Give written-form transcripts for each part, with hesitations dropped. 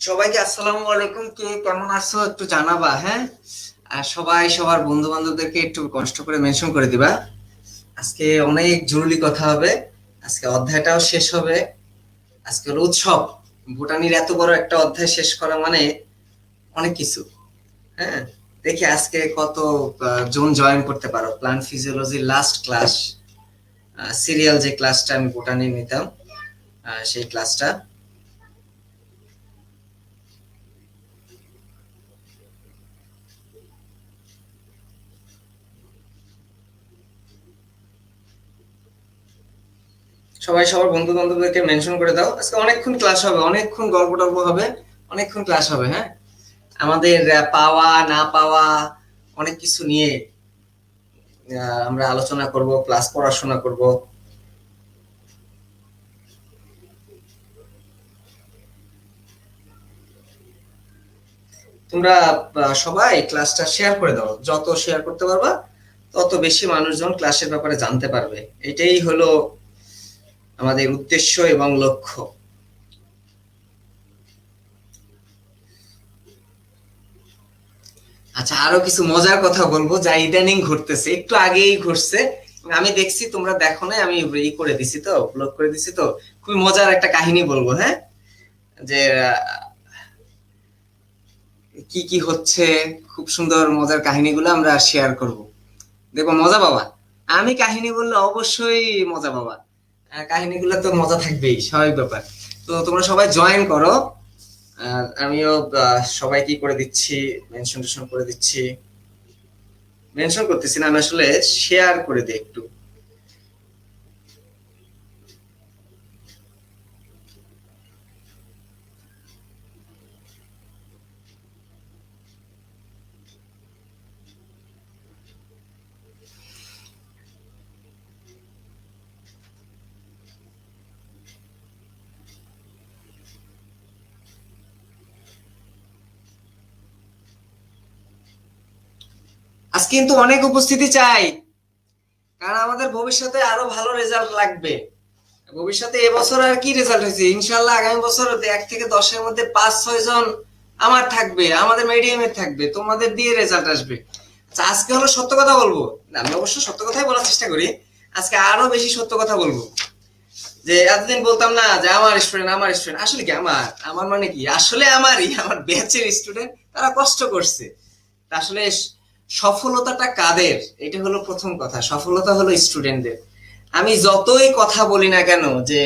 সবাইকে আসসালামু আলাইকুম। কে কেমন আছো একটু জানাবা, হ্যাঁ? আর সবাই সবার বন্ধু বান্ধবদেরকে একটু কষ্ট করে মেনশন করে দিবা। আজকে অনেক জরুরি কথা হবে। আজকে অধ্যায়টাও শেষ হবে। আজকে হলো উৎসব। ভুটানির এত বড় একটা অধ্যায় শেষ করা মানে অনেক কিছু। হ্যাঁ, দেখি আজকে কত জন জয়েন করতে পারো। প্লান্ট ফিজিওলজির লাস্ট ক্লাস, সিরিয়াল যে ক্লাসটা আমি ভুটানি নিতাম, সেই ক্লাসটা। সবাই সবার বন্ধু বান্ধবদেরকে মেনশন করে দাও। আজকে অনেকক্ষণ ক্লাস হবে, অনেকক্ষণ গল্প টল্প হবে, অনেকক্ষণ ক্লাস হবে। হ্যাঁ, আমাদের পাওয়া না পাওয়া অনেক কিছু নিয়ে আমরা আলোচনা করব, প্লাস পড়াশোনা করব। তোমরা সবাই ক্লাসটা শেয়ার করে দাও, যত শেয়ার করতে পারবা তত বেশি মানুষজন ক্লাসের ব্যাপারে জানতে পারবে। এটাই হলো আমাদের উদ্দেশ্য এবং লক্ষ্য। আচ্ছা, আরো কিছু মজার কথা বলবো যা ইদানিং ঘটতেছে, একটু আগেই ঘটছে। আমি দেখছি, তোমরা দেখো না, আমি ই করে দিছি তো, ব্লগ করে দিছি তো। খুবই মজার একটা কাহিনী বলবো, হ্যাঁ? যে কি কি হচ্ছে, খুব সুন্দর মজার কাহিনীগুলো আমরা শেয়ার করব। দেখো মজা পাবা। আমি কাহিনী বললে অবশ্যই মজা পাবা। কাহিনীগুলো তো মজা থাকবেই, স্বাভাবিক ব্যাপার। তো তোমরা সবাই জয়েন করো। আর আমিও সবাই কি করে দিচ্ছি, মেনশন টেনশন করে দিচ্ছি। মেনশন করতেছি না, আমি আসলে শেয়ার করে দিই একটু। আজকে কিন্তু অনেক উপস্থিতি চাই, কারণ আমাদের ভবিষ্যতে আরো ভালো রেজাল্ট লাগবে। ভবিষ্যতে এবছর আর কি রেজাল্ট হয়েছে, ইনশাল্লাহ আগামী বছর 1 থেকে 10-এর মধ্যে 5-6 জন আমার থাকবে, আমাদের মিডিয়ামের থাকবে, তোমাদের দিয়ে রেজাল্ট আসবে। আচ্ছা, আজকে হলো সত্য কথা বলবো। না, আমি অবশ্য সত্য কথাই বলার চেষ্টা করি। আজকে আরো বেশি সত্য কথা বলবো। যে এতদিন বলতাম না যে আমার স্টুডেন্ট, আমার স্টুডেন্ট, আসলে কি আমার আমার মানে কি, আসলে আমারই, আমার ব্যাচের স্টুডেন্ট, তারা কষ্ট করছে। আসলে সফলতাটা কাদের, এটা হলো প্রথম কথা। সফলতা হলো স্টুডেন্টদের। আমি যতই কথা বলি না কেন যে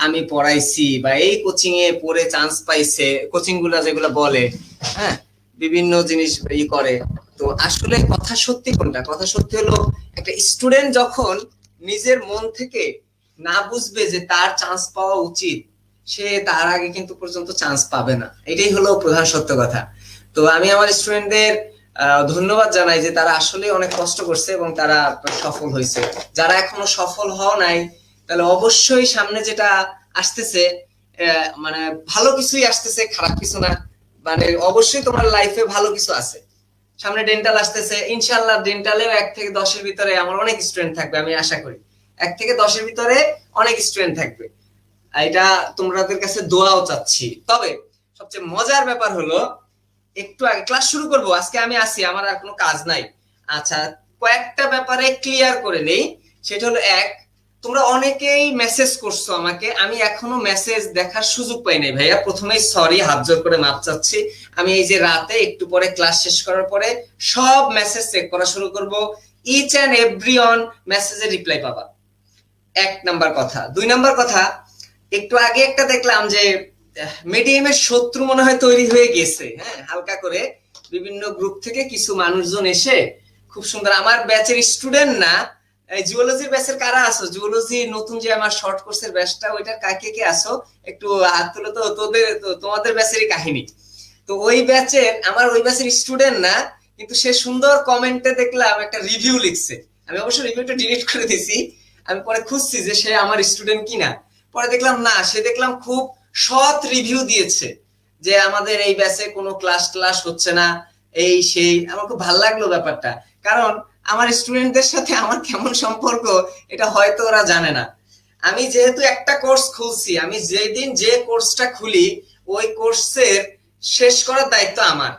আমি পড়াইছি বা এই কোচিং এ পড়ে চান্স পাইছে, কোচিং গুলা যেগুলো বলে, হ্যাঁ, বিভিন্ন জিনিস ই করে, তো আসলে কথা সত্যি কোনটা? কথা সত্যি হলো একটা স্টুডেন্ট যখন নিজের মন থেকে না বুঝবে যে তার চান্স পাওয়া উচিত, সে তার আগে কিন্তু পর্যন্ত চান্স পাবে না। এটাই হলো প্রধান সত্য কথা। তো আমি আমার স্টুডেন্টদের ধন্যবাদ জানাই যে তারা আসলে অনেক কষ্ট করছে এবং তারা সফল হয়েছে। যারা এখনো সফল হও নাই, তাহলে অবশ্যই সামনে যেটা আসতেছে, মানে ভালো কিছুই আসতেছে, খারাপ কিছু না। মানে অবশ্যই তোমার লাইফে ভালো কিছু আছে। সামনে ডেন্টাল আসতেছে, ইনশাল্লাহ ডেন্টালেও 1 থেকে 10-এর ভিতরে আমার অনেক স্টুডেন্ট থাকবে, আমি আশা করি 1 থেকে 10-এর ভিতরে অনেক স্টুডেন্ট থাকবে। এটা তোমাদের কাছে দোয়াও চাচ্ছি। তবে সবচেয়ে মজার ব্যাপার হলো, একটু আগে ক্লাস শুরু করব, আজকে আমি আসি, আমার আর কোনো কাজ নাই। আচ্ছা, কয়েকটা ব্যাপারে ক্লিয়ার করে নেই। সেটা হলো, এক, তোমরা অনেকেই মেসেজ করছো আমাকে, আমি এখনো মেসেজ দেখার সুযোগ পাই নাই ভাইয়া। প্রথমেই সরি, হাত জোর করে মাপ চাচ্ছি। আমি এই যে রাতে একটু পরে ক্লাস শেষ করার পরে সব মেসেজ চেক করা শুরু করব। ইচ এন্ড এভরি অন মেসেজের রিপ্লাই পাবা। 1 নাম্বার কথা। 2 নাম্বার কথা, একটু আগে একটা দেখলাম যে মিডিয়ামের শত্রু মনে হয় তৈরি হয়ে গেছে, হ্যাঁ, হালকা করে বিভিন্ন গ্রুপ থেকে কিছু মানুষজন এসে খুব সুন্দর, আমার ব্যাচের স্টুডেন্ট না, এই জুওলজির ব্যাচের কারা আসো, জুওলজি নতুন যে আমার শর্ট কোর্সের ব্যাচটা, ওইটার কাকে কে আসো একটু হাত তুলো তো। তোমাদের ব্যাচেরই কাহিনী। তো ওই ব্যাচের, আমার ওই ব্যাচের স্টুডেন্ট না, কিন্তু সে সুন্দর কমেন্টে দেখলাম একটা রিভিউ লিখছে। আমি অবশ্য রিভিউটা ডিলিট করে দিছি। আমি পরে খুঁজছি যে সে আমার স্টুডেন্ট কিনা। পরে দেখলাম না, সে দেখলাম খুব সৎ রিভিউ দিয়েছে যে আমাদের এই ব্যাচে কোনো ক্লাস ক্লাস হচ্ছে না, এই সেই। আমার খুব ভালো লাগলো ব্যাপারটা, কারণ আমার স্টুডেন্টদের সাথে আমার কেমন সম্পর্ক এটা হয়তো ওরা জানে না। আমি যেহেতু একটা কোর্স খুলছি, আমি যেদিন যে কোর্সটা খুলি ওই কোর্সের শেষ করার দায়িত্ব আমার।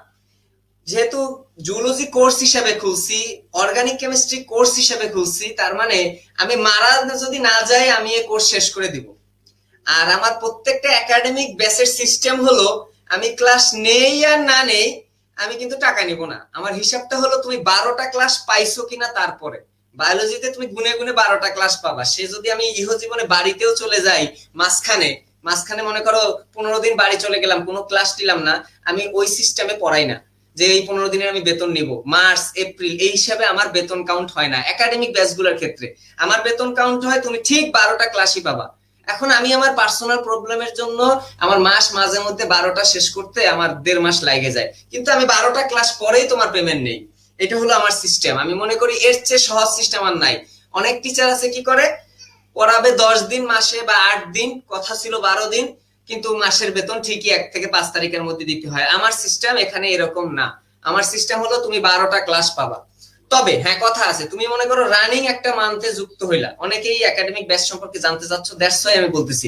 যেহেতু জুলজি কোর্স হিসেবে খুলছি, অর্গানিক কেমিস্ট্রি কোর্স হিসেবে খুলছি, তার মানে আমি মারা যদি না যাই আমি এই কোর্স শেষ করে দিব। আর আমার প্রত্যেকটা একাডেমিক ব্যাচের সিস্টেম হলো আমি ক্লাস নেই আর না নেই আমি কিন্তু টাকা নিব না। আমার হিসাবটা হলো তুমি 12টা ক্লাস পাইছো কিনা, তারপরে বায়োলজিতে তুমি গুনে গুনে 12টা ক্লাস পাবা। সে যদি আমি ইহজীবনে বাড়িতেও চলে যাই, মাঝখানে মাঝখানে মনে করো 15 দিন বাড়ি চলে গেলাম, কোনো ক্লাস নিলাম না, আমি ওই সিস্টেমে পড়াই না যে এই 15 দিনের আমি বেতন নিব, মার্চ এপ্রিল এই হিসাবে আমার বেতন কাউন্ট হয় না। একাডেমিক ব্যাচগুলোর ক্ষেত্রে আমার বেতন কাউন্ট হয় তুমি ঠিক 12টা ক্লাসই পাবা। এখন আমি আমার পার্সোনাল প্রবলেমের জন্য আমার মাস মাঝে মধ্যে 12টা শেষ করতে আমার 1.5 মাস লাগে যায়, কিন্তু আমি 12টা ক্লাস পরেই তোমার পেমেন্ট নেই। এটা হলো আমার সিস্টেম। আমি মনে করি এর চেয়ে সহজ সিস্টেম আর নাই। অনেক টিচার আছে কি করে, পড়াবে 10 দিন মাসে বা 8 দিন, কথা ছিল 12 দিন, কিন্তু মাসের বেতন ঠিকই 1 থেকে 5 তারিখের মধ্যে দিতে হয়। আমার সিস্টেম এখানে এরকম না। আমার সিস্টেম হলো তুমি 12টা ক্লাস পাবা। তবে হ্যাঁ, কথা আছে, তুমি মনে করো রানিং একটা মান্থে যুক্ত হইলা, অনেকেই একাডেমিক ব্যাচ সম্পর্কে জানতে চাচ্ছ, দ্যাটস ওয়াই আমি বলতেছি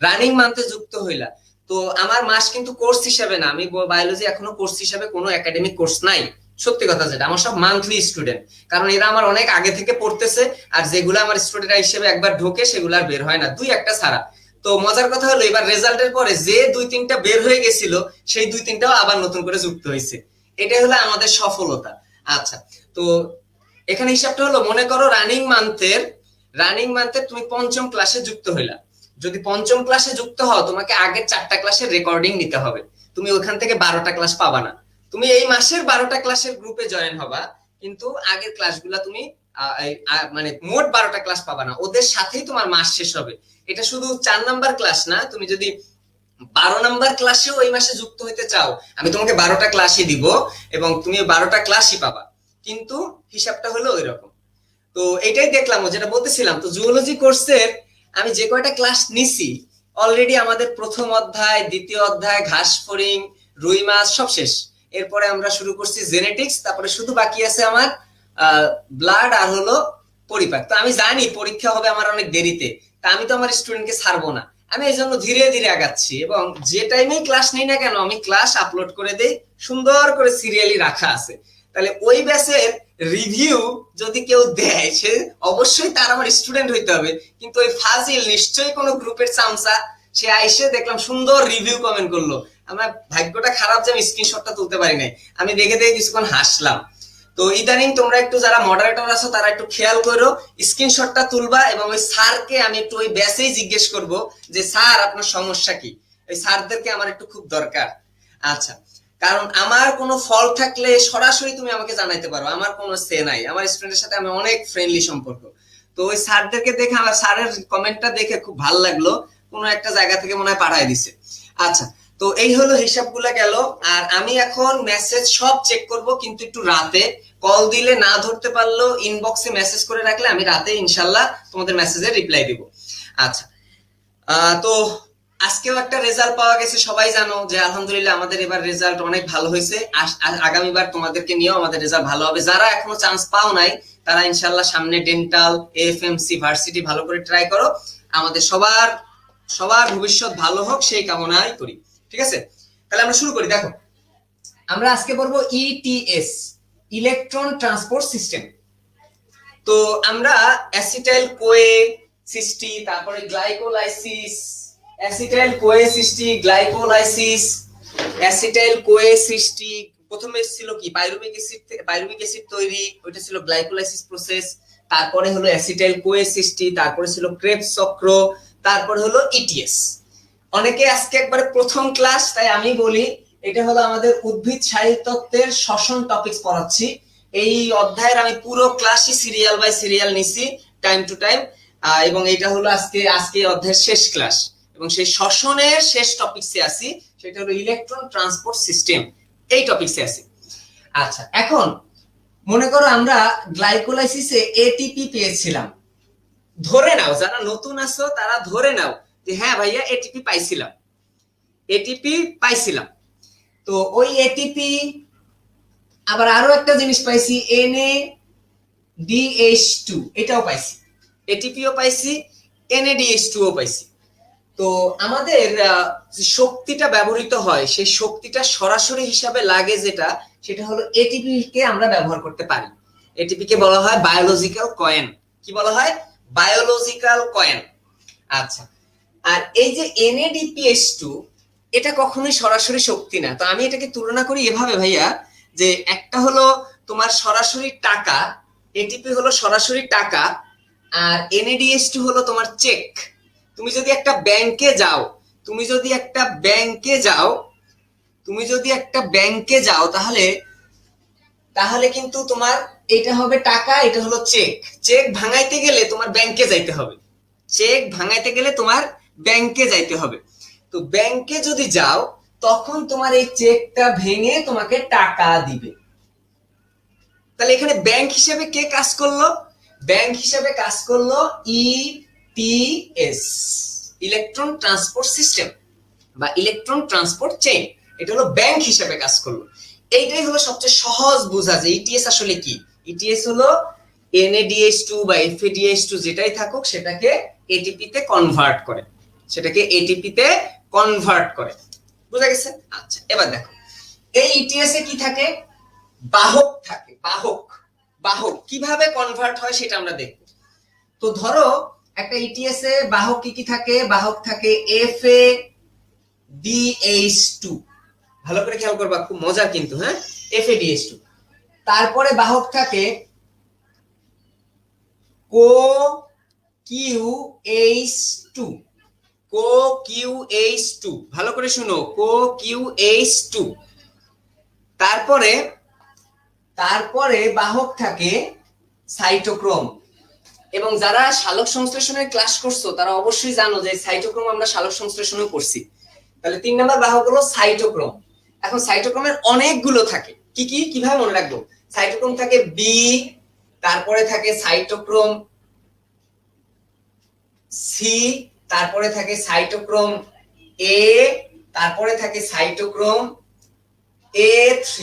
রানিং মান্থে যুক্ত হইলা। তো আমার মাস কিন্তু কোর্স হিসেবে না, আমি বায়োলজি এখনো কোর্স হিসেবে কোনো একাডেমিক কোর্স নাই। সত্যি কথা যেটা, আমার সব মান্থলি স্টুডেন্ট, কারণ এরা আমার অনেক আগে থেকে পড়তেছে, আর যেগুলো আমার স্টুডেন্ট হিসেবে একবার ঢোকে সেগুলো আর বের হয় না, 2-1টা ছাড়া। তো মজার কথা হলো এবার রেজাল্টের পরে যে 2-3টা বের হয়ে গেছিল সেই 2-3টাও আবার নতুন করে যুক্ত হয়েছে। এটাই হলো আমাদের সফলতা। আচ্ছা, তো এখানে হিসাবটা হলো মনে করো রানিং মান্থের তুমি 5ম ক্লাসে যুক্ত হইলা। যদি 5ম ক্লাসে যুক্ত হও তোমাকে আগের 4টা ক্লাসের রেকর্ডিং নিতে হবে। তুমি ওখান থেকে 12টা ক্লাস পাবা না। তুমি এই মাসের 12টা ক্লাসের গ্রুপে জয়েন হবা, কিন্তু আগের ক্লাসগুলা তুমি মানে মোট 12টা ক্লাস পাবা না, ওদের সাথেই তোমার মাস শেষ হবে। এটা শুধু 4 নাম্বার ক্লাস না, তুমি যদি 12 নাম্বার ক্লাসেও ওই মাসে যুক্ত হইতে চাও আমি তোমাকে 12টা ক্লাসই দিব এবং তুমি 12টা ক্লাসই পাবা, কিন্তু হিসাবটা হলো ওই রকম। তো এটাই দেখলাম যেটা বলতেছিলাম। তো জুওলজি কোর্সের আমি যে কয়টা ক্লাস নিছি অলরেডি আমাদের 1ম অধ্যায়, 2য় অধ্যায়, ঘাস ফড়িং, রুই মাছ সব শেষ। এরপরে আমরা শুরু করছি জেনেটিক্স, তারপরে শুধু বাকি আছে আমার ব্লাড আর হলো পরিপাক। তো আমি জানি পরীক্ষা হবে আমার অনেক দেরিতে, তা আমি তো আমার স্টুডেন্টকে ছাড়বো না, আমি এই জন্য ধীরে ধীরে আগাচ্ছি এবং যে টাইমেই ক্লাস নেই না কেন আমি ক্লাস আপলোড করে দেই, সুন্দর করে সিরিয়ালি রাখা আছে। তাহলে ওই ব্যাচের রিভিউ যদি কেউ দেয় সে অবশ্যই তার আমার স্টুডেন্ট হইতে হবে, কিন্তু ওই ফাজিল নিশ্চয়ই কোনো গ্রুপের চামচা, সে আইসে দেখলাম সুন্দর রিভিউ কমেন্ট করলো, আমার ভাগ্যটা খারাপ যে আমি স্ক্রিনশটটা তুলতে পারি নাই, আমি দেখে দেখে কিছুক্ষণ হাসলাম। তো ইদানিং তোমরা একটু যারা মডারেটর আছো তারা একটু খেয়াল করো, স্ক্রিনশটটা তুলবা এবং ওই স্যারকে আমি একটু ওই ব্যাচেই জিজ্ঞেস করব যে স্যার আপনার সমস্যা কি, ওই স্যারদেরকে আমার একটু খুব দরকার। আচ্ছা, কারণ আমার কোনো ফল্ট থাকলে সরাসরি তুমি আমাকে জানাইতে পারো, আমার কোনো সে নাই, আমার স্টুডেন্টের সাথে আমি অনেক ফ্রেন্ডলি সম্পর্ক। তো ওই স্যারদেরকে দেখে আমার স্যারের কমেন্টটা দেখে খুব ভালো লাগলো, কোনো একটা জায়গা থেকে মনে হয় পাঠায় দিছে। আচ্ছা, তো এই হলো হিসাবগুলো গেল। আর আমি এখন মেসেজ সব চেক করব, কিন্তু একটু রাতে, কল দিলে না ধরতে পারলেও ইনবক্সে মেসেজ করে রাখলে আমি রাতে ইনশাল্লাহ তোমাদের মেসেজে রিপ্লাই দিব। আচ্ছা, তো আজকেও একটা রেজাল্ট পাওয়া গেছে, সবাই জানো যে আলহামদুলিল্লাহ আমাদের এবার রেজাল্ট অনেক ভালো হয়েছে। আগামীবার তোমাদেরকে নিয়েও আমাদের রেজাল্ট ভালো হবে। যারা এখনো চান্স পাও নাই তারা ইনশাল্লাহ সামনে ডেন্টাল, এএফএমসি, ভার্সিটি ভালো করে ট্রাই করো। আমাদের সবার সবার ভবিষ্যৎ ভালো হোক সেই কামনাই করি। ঠিক আছে, তাহলে আমরা শুরু করি। দেখো, আমরা আজকে পড়বো ইটিএস, ইলেকট্রন ট্রান্সপোর্ট সিস্টেম। তো আমরা অ্যাসিটাইল কোয়ে সিস্টি, তারপরে গ্লাইকোলাইসিস, অ্যাসিটাইল কোয়ে সিস্টি, গ্লাইকোলাইসিস, অ্যাসিটাইল কোয়ে সিস্টি, প্রথমে ছিল কি পাইরুভিক অ্যাসিড তৈরি, ওইটা ছিল গ্লাইকোলাইসিস প্রসেস। তারপরে হলো অ্যাসিটাইল কোয়ে সিস্টি, তারপরে ছিল ক্রেবস চক্র, তারপরে হলো ইটিএস। অনেকে আজকে একবারে প্রথম ক্লাস, তাই আমি বলি এটা হলো আমাদের উদ্ভিদ সাহিত্যের শ্বসন টপিকস পড়াচ্ছি। এই অধ্যায়ের আমি পুরো ক্লাসই সিরিয়াল বাই সিরিয়াল নিছি টাইম টু টাইম, এবং এটা হলো আজকে অধ্যায়ের শেষ ক্লাস এবং সেই শ্বসনের শেষ টপিকসে আছি, সেটা হলো ইলেকট্রন ট্রান্সপোর্ট সিস্টেম, এই টপিকসে আছি। আচ্ছা, এখন মনে করো আমরা গ্লাইকোলাইসিসে এটিপি পেয়েছিলাম, ধরে নাও যারা নতুন আছো তারা ধরে নাও যে হ্যাঁ ভাইয়া এটিপি পাইছিলাম। তো ওই এটিপি আবার আরো একটা জিনিস পাইছি, NADH2, এটাও পাইছি, এটিপিও পাইছি, NADH2ও পাইছি। তো আমাদের যে শক্তিটা ব্যবহৃত হয় সেই শক্তিটা সরাসরি হিসাবে লাগে যেটা, সেটা হলো এটিপি কে আমরা ব্যবহার করতে পারি। এটিপি কে বলা হয় বায়োলজিক্যাল কয়েন। কি বলা হয়? Biological coin. আচ্ছা, আর এই যে NADPH2 এটা কখনোই সরাসরি শক্তি না। তো আমি এটাকে তুলনা করি এভাবে ভাইয়া, যে একটা হলো তোমার সরাসরি টাকা, এটিপি হলো সরাসরি টাকা, আর NADH2 হলো তোমার চেক। তুমি যদি একটা ব্যাংকে যাও, তুমি যদি একটা ব্যাংকে যাও, তুমি যদি একটা ব্যাংকে যাও, তাহলে তাহলে কিন্তু তোমার এটা হবে টাকা, এটা হলো চেক। চেক ভাঙাইতে গেলে তোমার ব্যাংকে যাইতে হবে, চেক ভাঙাইতে গেলে তোমার ব্যাংকে যাইতে হবে। তো ব্যাংকে যদি যাও, তখন তোমার এই চেকটা ভেঙে তোমাকে টাকা দিবে। তাহলে এখানে ব্যাংক হিসেবে কে কাজ করলো? ব্যাংক হিসেবে কাজ করলো ইটিএস, ইলেকট্রন ট্রান্সপোর্ট সিস্টেম বা ইলেকট্রন ট্রান্সপোর্ট চেইন। এটা হলো ব্যাংক হিসেবে কাজ করলো। এইটাই হলো সবচেয়ে সহজ বোঝা যে ইটিএস আসলে কি। ইটিএস হলো NADH2 বা FADH2 যেটাই থাকুক সেটাকে এটিপি তে কনভার্ট করে, সেটাকে এটিপি তে কনভার্ট করে। বুঝা গেছে? আচ্ছা, এবার দেখো এই ইটিএস এ কি থাকে? বাহক থাকে। বাহক, বাহক কিভাবে কনভার্ট হয় সেটা আমরা দেখব। তো ধরো একটা ইটিএস এ বাহক কি কি থাকে? বাহক থাকে FADH2, ভালো করে খেয়াল করবা, খুব মজার কিন্তু, হ্যাঁ, FADH2। তারপরে বাহক থাকে CoQH2, CoQH2, ভালো করে শুনো, CoQH2। তারপরে তারপরে বাহক থাকে সাইটোক্রোম। এবং যারা সালোক সংশ্লেষণের ক্লাস করছো তারা অবশ্যই জানো যে সাইটোক্রোম আমরা সালোক সংশ্লেষণও করছি। তাহলে 3 নাম্বার বাহক হলো সাইটোক্রোম। এখন সাইটোক্রোমের অনেকগুলো থাকে। কি কি, কিভাবে মনে রাখবো? সাইটোক্রোম থাকে বি, তারপরে থাকে সাইটোক্রোম সি, তারপরে থাকে সাইটোক্রোম এ, তারপরে থাকে সাইটোক্রোম A3।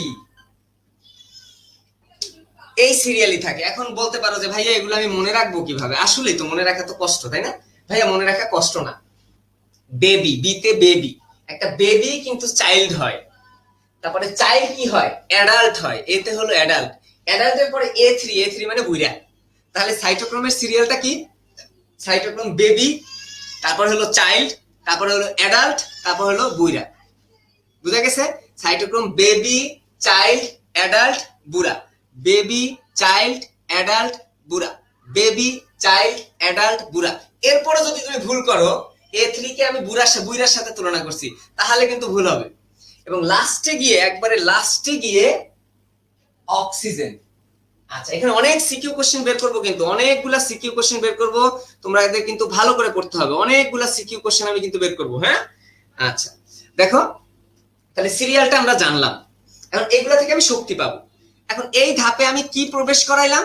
এই সিরিয়ালই থাকে। এখন বলতে পারো যে ভাইয়া এগুলো আমি মনে রাখবো কিভাবে? আসলেই তো মনে রাখা তো কষ্ট, তাই না? ভাইয়া মনে রাখা কষ্ট না। বেবি, বিতে বেবি, একটা বেবি কিন্তু চাইল্ড হয়। তারপরে চাইল্ড কি হয়? অ্যাডাল্ট হয়। এতে হলো অ্যাডাল্ট, অ্যাডাল্টের পরে A3, A3 মানে বুইড়া। তাহলে সাইটোক্রোমের সিরিয়ালটা কি? সাইটোক্রোম বেবি, তারপর হলো চাইল্ড, তারপর হলো অ্যাডাল্ট, তারপর হলো বুইড়া। বুঝা গেছে? সাইটোক্রোম বেবি, চাইল্ড, অ্যাডাল্ট, বুড়া। বেবি, চাইল্ড, অ্যাডাল্ট, বুড়া। বেবি, চাইল্ড, অ্যাডাল্ট, বুড়া। এরপরে যদি তুমি ভুল করো, A3 কে আমি বুড়ার সাথে তুলনা করছি, তাহলে কিন্তু ভুল হবে। এবং লাস্টে গিয়ে, একবারে লাস্টে গিয়ে অক্সিজেন। আচ্ছা, এখানে অনেক সিকিউ কোশ্চেন বের করব, কিন্তু অনেকগুলা সিকিউ কোশ্চেন বের করব। তোমরা এদের কিন্তু ভালো করে পড়তে হবে। অনেকগুলা সিকিউ কোশ্চেন আমি কিন্তু বের করব, হ্যাঁ? আচ্ছা, দেখো তাহলে সিরিয়ালটা আমরা জানলাম। এখন এগুলা থেকে আমি শক্তি পাবো। এখন এই ধাপে আমি কি প্রবেশ করাইলাম?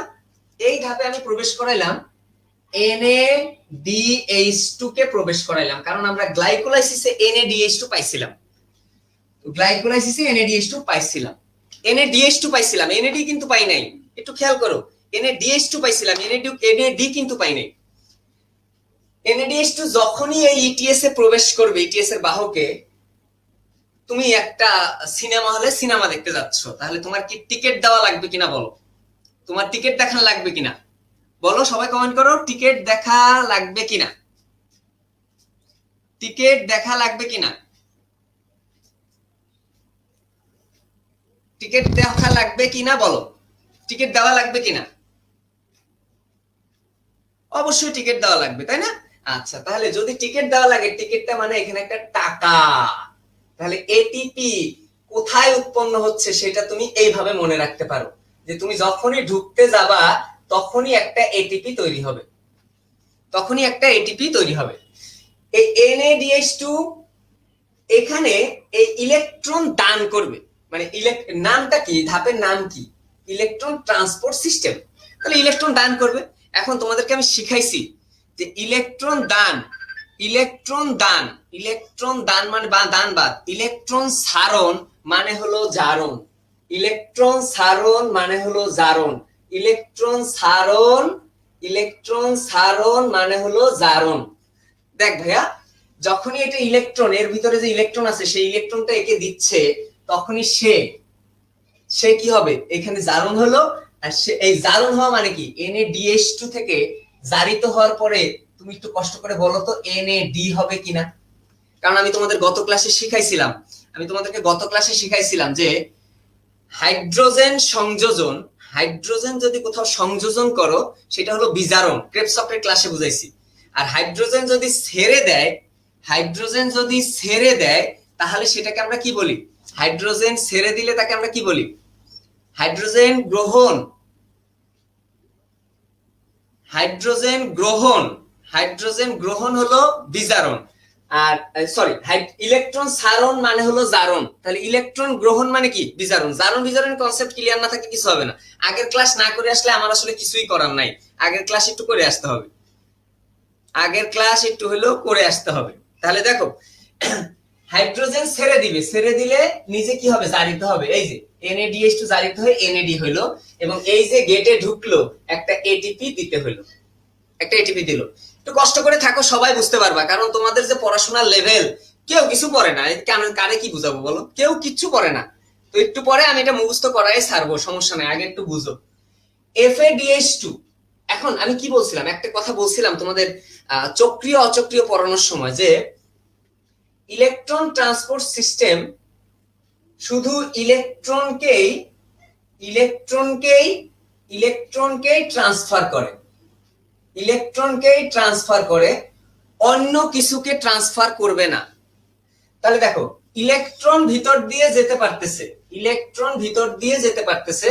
এই ধাপে আমি প্রবেশ করাইলাম NADH2 কে প্রবেশ করাইলাম, কারণ আমরা গ্লাইকোলাইসিসে NADH2 পাইছিলাম। গ্লাইকোলাইসিসে NADH2 পাইছিলাম, NADH2 পাইছিলাম, NAD কিন্তু পাই নাই। একটু খেয়াল করো, NADH2 পাইছিলাম, NAD কিন্তু পাই নাই। NADH2 যখনই এই ইটিএস এ প্রবেশ করবে, ইটিএস এর বাহকে, তুমি একটা সিনেমা হলে সিনেমা দেখতে যাচ্ছ, তাহলে তোমার কি টিকিট দেওয়া লাগবে কিনা বলো? তোমার টিকিট দেখান লাগবে কিনা বলো? সবাই কমেন্ট করো, টিকিট দেখা লাগবে কিনা? টিকিট দেখা লাগবে কিনা? টিকিট দেখা লাগবে কিনা বলো? টিকিট দেওয়া লাগবে কিনা? অবশ্যই টিকিট দেওয়া লাগবে, তাই না? আচ্ছা, তাহলে যদি টিকিট দেওয়া লাগে, টিকিটটা মানে এখানে একটা টাকা। তাহলে এটিপি কোথায় উৎপন্ন হচ্ছে সেটা তুমি এইভাবে মনে রাখতে পারো, যে তুমি যখনই ঢুকতে যাবা তখনই একটা এটিপি তৈরি হবে, তখনই একটা এটিপি তৈরি হবে। এই NADH2 এখানে এই ইলেকট্রন দান করবে। মানে নামটা কি, ধাপের নাম কি? Electron transport system. তাহলে ইলেকট্রন দান করবে। এখন তোমাদেরকে আমি শিখাইছি যে ইলেকট্রন দান, ইলেকট্রন দান, ইলেকট্রন দান মানে দান বাদ, ইলেকট্রন সারণ মানে হলো জারণ, ইলেকট্রন সারণ মানে হলো জারণ, ইলেকট্রন সারণ, ইলেকট্রন সারণ মানে হলো জারণ। দেখ ভাইয়া, যখনই এটা ইলেকট্রন, এর ভিতরে যে ইলেকট্রন আছে সেই ইলেকট্রনটা একে দিচ্ছে, তখনই সে কি হবে, এখানে জারণ হলো। আর সে এই জারণ হওয়া মানে কি, NaDH2 থেকে জারিত হওয়ার পরে তুমি একটু কষ্ট করে বলো তো NaD হবে কিনা। কারণ আমি তোমাদের গত ক্লাসে শিখাইছিলাম, যে হাইড্রোজেন সংযোজন, হাইড্রোজেন যদি কোথাও সংযোজন করো সেটা হলো বিজারণ, ক্রেবসফটের ক্লাসে বুঝাইছি। আর হাইড্রোজেন যদি ছেড়ে দেয় তাহলে সেটাকে আমরা কি বলি, হাইড্রোজেন ছেড়ে দিলে তাকে আমরা কি বলি, হাইড্রোজেন গ্রহণ। হাইড্রোজেন গ্রহণ হলো বিজারণ। আর সরি, ইলেকট্রন ছাড়ন মানে হলো জারণ। তাহলে ইলেকট্রন গ্রহণ মানে কি, বিজারণ। জারণ বিজারণের কনসেপ্ট ক্লিয়ার না থাকলে কিছু হবে না। আগের ক্লাস না করে আসলে আমার আসলে কিছুই করার নাই, আগের ক্লাস একটু করে আসতে হবে, তাহলে দেখো হাইড্রোজেন ছেড়ে দিলে নিজে কি হবে, জারিত হবে। এই যে NaDH2 জারিত হয়ে NAD হইলো, এবং এই যে গেটে ঢুকলো একটা ATP দিতে হইলো, একটা এটিপি দিল। একটু কষ্ট করে থাকো, সবাই বুঝতে পারবা, কারণ তোমাদের যে পড়াশোনার লেভেল, কেউ কিছু পড়ে না। কারে কি বুঝাবো বলো, কেউ কিচ্ছু পড়ে না। তো একটু পরে আমি এটা মুখস্থ করাই ছাড়বো, সমস্যা নাই, আগে একটু বুঝো। FADH2, এখন আমি কি বলছিলাম, একটা কথা বলছিলাম তোমাদের চক্রীয় অচক্রীয় পড়ানোর সময়, যে ইলেকট্রন ট্রান্সপোর্ট সিস্টেম শুধু ইলেকট্রনকেই ট্রান্সফার করে, অন্য কিছুকে ট্রান্সফার করবে না। তাহলে দেখো ইলেকট্রন ভিতর দিয়ে যেতে পারতেছে,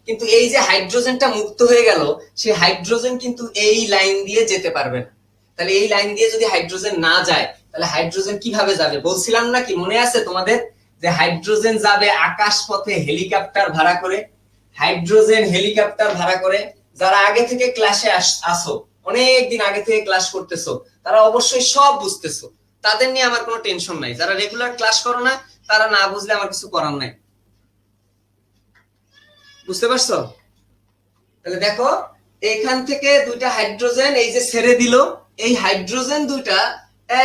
কিন্তু এই যে হাইড্রোজেনটা মুক্ত হয়ে গেল, সেই হাইড্রোজেন কিন্তু এই লাইন দিয়ে যেতে পারবে না। তাহলে এই লাইন দিয়ে যদি হাইড্রোজেন না যায়, তাহলে হাইড্রোজেন কিভাবে যাবে, বলছিলাম না কি, মনে আছে তোমাদের, যে হাইড্রোজেন যাবে আকাশ পথে হেলিকপ্টার ভাড়া করে। যারা আগে থেকে ক্লাসে আসো, অনেকদিন আগে থেকে ক্লাস করতেছো, তারা অবশ্যই সব বুঝতেছো, তাদের নিয়ে আমার কোনো টেনশন নাই। যারা রেগুলার ক্লাস করো না, তারা না বুঝলে আমার কিছু করার নাই। বুঝতে পারছো? তাহলে দেখো এখান থেকে দুইটা হাইড্রোজেন এই যে ছেড়ে দিল, এই হাইড্রোজেন দুইটা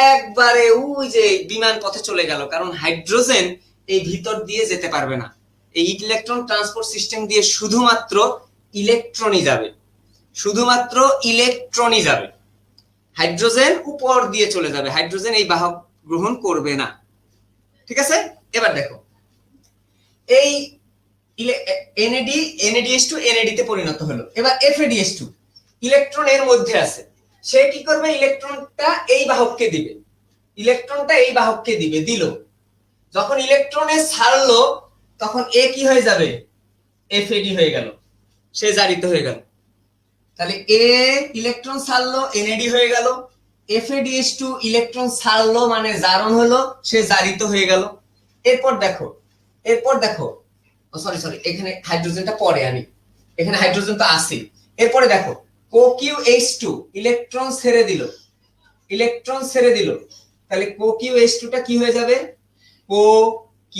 একবারে ওই যে বিমান পথে চলে গেল, কারণ হাইড্রোজেন এই ভিতর দিয়ে যেতে পারবে না। এই ইলেকট্রন ট্রান্সপোর্ট সিস্টেম দিয়ে শুধুমাত্র ইলেকট্রনই যাবে, হাইড্রোজেন উপর দিয়ে চলে যাবে, হাইড্রোজেন এই বাহক গ্রহণ করবে না। ঠিক আছে, এবার দেখো এই NADH2 NAD তে পরিণত হলো। এবার FADH2 ইলেকট্রন এর মধ্যে আছে, সে কি করবে, ইলেকট্রনটা এই বাহককে দিল। যখন ইলেকট্রনে ছাড়লো, তখন এ কি হয়ে যাবে, FAD হয়ে গেল, সে জারিত হয়ে গেল। তাহলে এ ইলেকট্রন ছাড়লো, NAD হয়ে গেল। FADH2 ইলেকট্রন ছাড়লো মানে জারণ হলো, সে জারিত হয়ে গেল। এরপর দেখো সরি, এখানে হাইড্রোজেনটা পরে আনি, এখানে হাইড্রোজেন তো আছে। এরপরে দেখো CoQH2 ইলেকট্রন ছেড়ে দিল, তাহলে CoQH2 টা কি হয়ে যাবে, CoQ।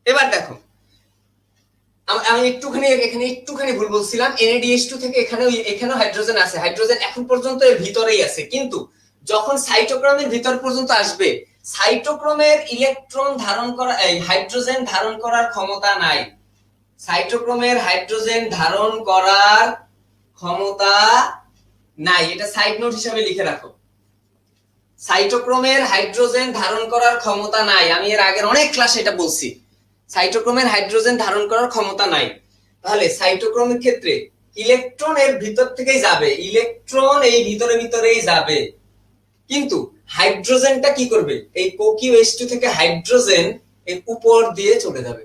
এবার দেখো আমি একটুখানি ভুল বলছিলাম, NADH2 থেকে এখানেও হাইড্রোজেন আছে, হাইড্রোজেন এখন পর্যন্ত এর ভিতরেই আছে, কিন্তু যখন সাইটোক্রোমের ভিতর পর্যন্ত আসবে, সাইটোক্রোমের ইলেকট্রন ধারণ করা, হাইড্রোজেন ধারণ করার ক্ষমতা নাই। সাইটোক্রোমের হাইড্রোজেন ধারণ করার ক্ষমতা নাই, এটা সাইড নোট হিসেবে লিখে রাখো। সাইটোক্রোমের হাইড্রোজেন ধারণ করার ক্ষমতা নাই, আমি এর আগের অনেক ক্লাসে এটা বলছি, সাইটোক্রোমের হাইড্রোজেন ধারণ করার ক্ষমতা নাই। তাহলে সাইটোক্রোমের ক্ষেত্রে ইলেকট্রন এর ভিতর থেকেই যাবে, ইলেকট্রন এই ভিতরেই যাবে, কিন্তু হাইড্রোজেনটা কি করবে, এই CoQH2 থেকে হাইড্রোজেন এর উপর দিয়ে চলে যাবে।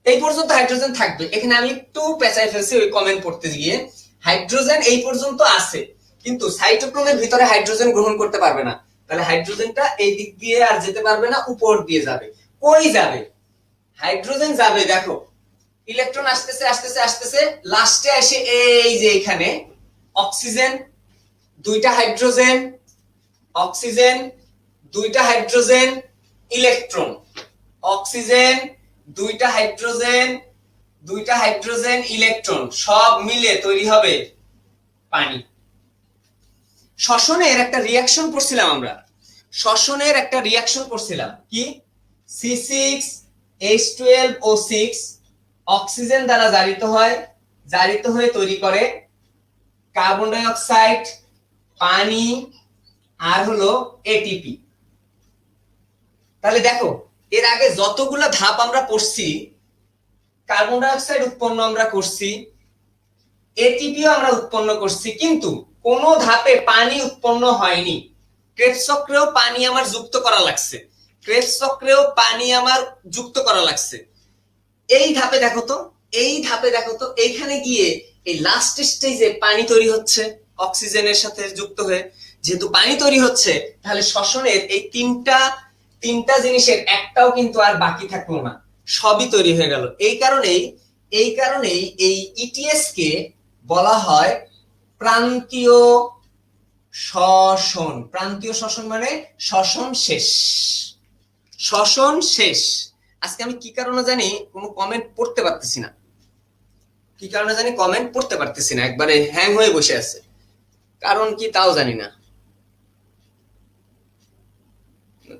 এই পর্যন্ত হাইড্রোজেন থাকবে। এখানে আমি একটু পেঁচাই ফেলছি ওই কমেন্ট পড়তে গিয়ে, হাইড্রোজেন এই পর্যন্ত আছে, কিন্তু সাইটোক্রোমের ভিতরে হাইড্রোজেন গ্রহণ করতে পারবে না। তাহলে হাইড্রোজেনটা এই দিক দিয়ে আর যেতে পারবে না, উপর দিয়ে যাবে। কই যাবে, হাইড্রোজেন যাবে, দেখো ইলেকট্রন আসতেছে, লাস্টে এসে এই যে এখানে অক্সিজেন দুইটা হাইড্রোজেন, ইলেকট্রন, অক্সিজেন দুইটা হাইড্রোজেন, ইলেকট্রন, সব মিলে তৈরি হবে পানি। শ্বসনের একটা রিয়াকশন পড়ছিলাম আমরা, শ্বসনের একটা রিয়াকশন পড়ছিলাম কি, C6H12O6 অক্সিজেন দ্বারা জারিত হয়ে তৈরি করে কার্বন ডাই অক্সাইড, পানি আর হলো এটিপি। তাহলে দেখো এর আগে যতগুলো ধাপ আমরা পড়ছি, কার্বন ডাই অক্সাইড উৎপন্ন আমরা করছি, এটিপিও আমরা উৎপন্ন করছি, কিন্তু কোন ধাপে পানি উৎপন্ন হয়নি। ক্রেবস চক্রেও পানি আমার যুক্ত করা লাগছে, ক্রেবস চক্রেও পানি আমার যুক্ত করা লাগছে। এই ধাপে দেখো তো, এইখানে গিয়ে এই লাস্ট স্টেজে পানি তৈরি হচ্ছে অক্সিজেনের সাথে যুক্ত হয়ে। যেহেতু পানি তৈরি হচ্ছে, তাহলে শ্বসনের এই তিনটা জিনিসের একটাও কিন্তু আর বাকি থাকলো না, সবই তৈরি হয়ে গেল। এই কারণেই এই ইটিএস কে বলা হয় প্রান্তীয় শ্বসন। প্রান্তীয় শ্বসন মানে শ্বসন শেষ। আজকে আমি কি কারণে জানি কোনো কমেন্ট পড়তে পারতেছি না, একবারে হ্যাং হয়ে বসে আছে, কারণ কি তাও জানি না।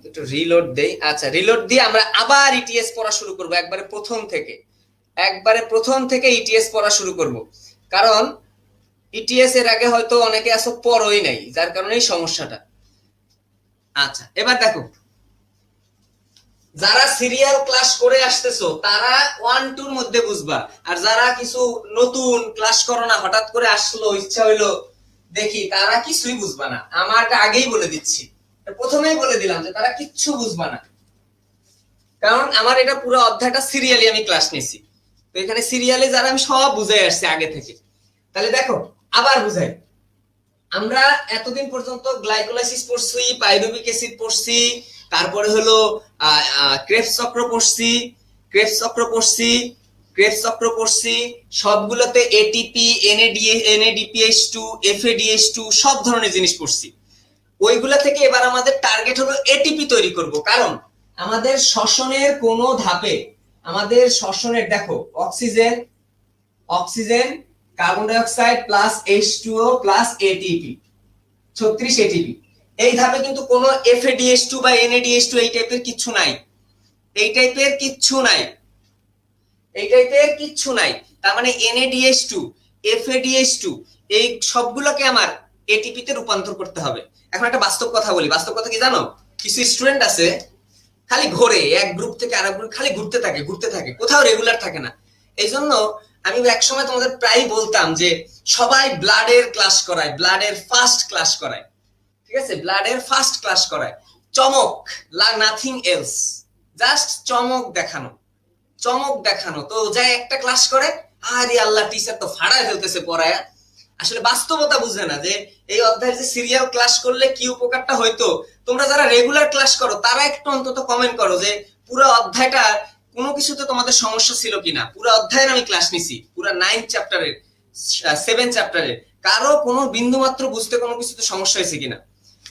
একটু রিলোড দেই। আচ্ছা, রিলোড দিয়ে আমরা আবার ইটিএস পড়া শুরু করব, একবারে প্রথম থেকে ইটিএস পড়া শুরু করব, কারণ ইটিএস এর আগে হয়তো অনেকে আসো পড়োই নাই, যার কারণে এই সমস্যাটা। আচ্ছা, এবার দেখো, যারা সিরিয়াল ক্লাস করে আসতেছো তারা 1-2 মধ্যে বুঝবা, আর যারা কিছু নতুন ক্লাস করো না, হঠাৎ করে আসলো, ইচ্ছা হইলো দেখি, তারা কিছুই বুঝবা না। আমারটা আগেই বলে দিচ্ছি, প্রথমেই বলে দিলাম যে তারা কিচ্ছু বুঝবা না, কারণ আমার এটা পুরো অধ্যায়টা সিরিয়ালি আমি ক্লাস নিছি। তো এখানে সিরিয়ালে যারা আমি সব বুঝাই আসছি আগে থেকে। তাহলে দেখো আবার বুঝাই, আমরা এতদিন পর্যন্ত গ্লাইকোলাইসিস পড়ছি, পাইরুভিক অ্যাসিড পড়ছি, তারপরে হলো ক্রেবস চক্র পড়ছি, সবগুলোতে এটিপি, NADPH2, FADH2 সব ধরনের জিনিস পড়ছি। ওইগুলা থেকে এবার আমাদের টার্গেট হলো এটিপি তৈরি করব, কারণ আমাদের শ্বসনের কোন ধাপে, আমাদের শ্বসনের দেখো oxygen carbon dioxide plus H2O plus ATP 36 ATP, এই ধাপে কিন্তু কোনো FADH2 বা NADH2 এই টাইপের কিচ্ছু নাই। তার মানে NADH2, FADH2 এই সবগুলোকে আমার এটিপি তে রূপান্তর করতে হবে। এখন একটা বাস্তব কথা বলি, বাস্তব কথা কি জানো, কিছু স্টুডেন্ট আছে খালি ঘোরে, এক গ্রুপ থেকে আরেক গ্রুপ খালি ঘুরতে থাকে, কোথাও রেগুলার থাকে না। এই জন্য আমি একসময় তোমাদের প্রায় বলতাম যে সবাই ব্লাডের ক্লাস করায়, ব্লাডের ফার্স্ট ক্লাস করায়, ঠিক আছে, ব্লাডের ফার্স্ট ক্লাস করায়, চমক, নাথিং এলস, জাস্ট চমক দেখানো। তো যাই একটা ক্লাস করে, আরে আল্লাহ, টিচার তো ফাড়ায় ফেলতেছে পড়ায়া। আসলে বাস্তবতা বুঝে না যে এই অধ্যায়ের যে সিরিয়াল ক্লাস করলে কি উপকারটা হইতো। তোমরা যারা রেগুলার ক্লাস করো তারা একটু অন্তত কমেন্ট করো যে পুরো অধ্যায়টা কোনো কিছুতে তোমাদের সমস্যা ছিল কিনা। পুরো অধ্যায়ের আমি ক্লাস নিছি, পুরো 9 চ্যাপ্টারের, 7 চ্যাপ্টারের, কারো কোনো বিন্দু মাত্র বুঝতে কোনো কিছুতে সমস্যা হয়েছে কিনা।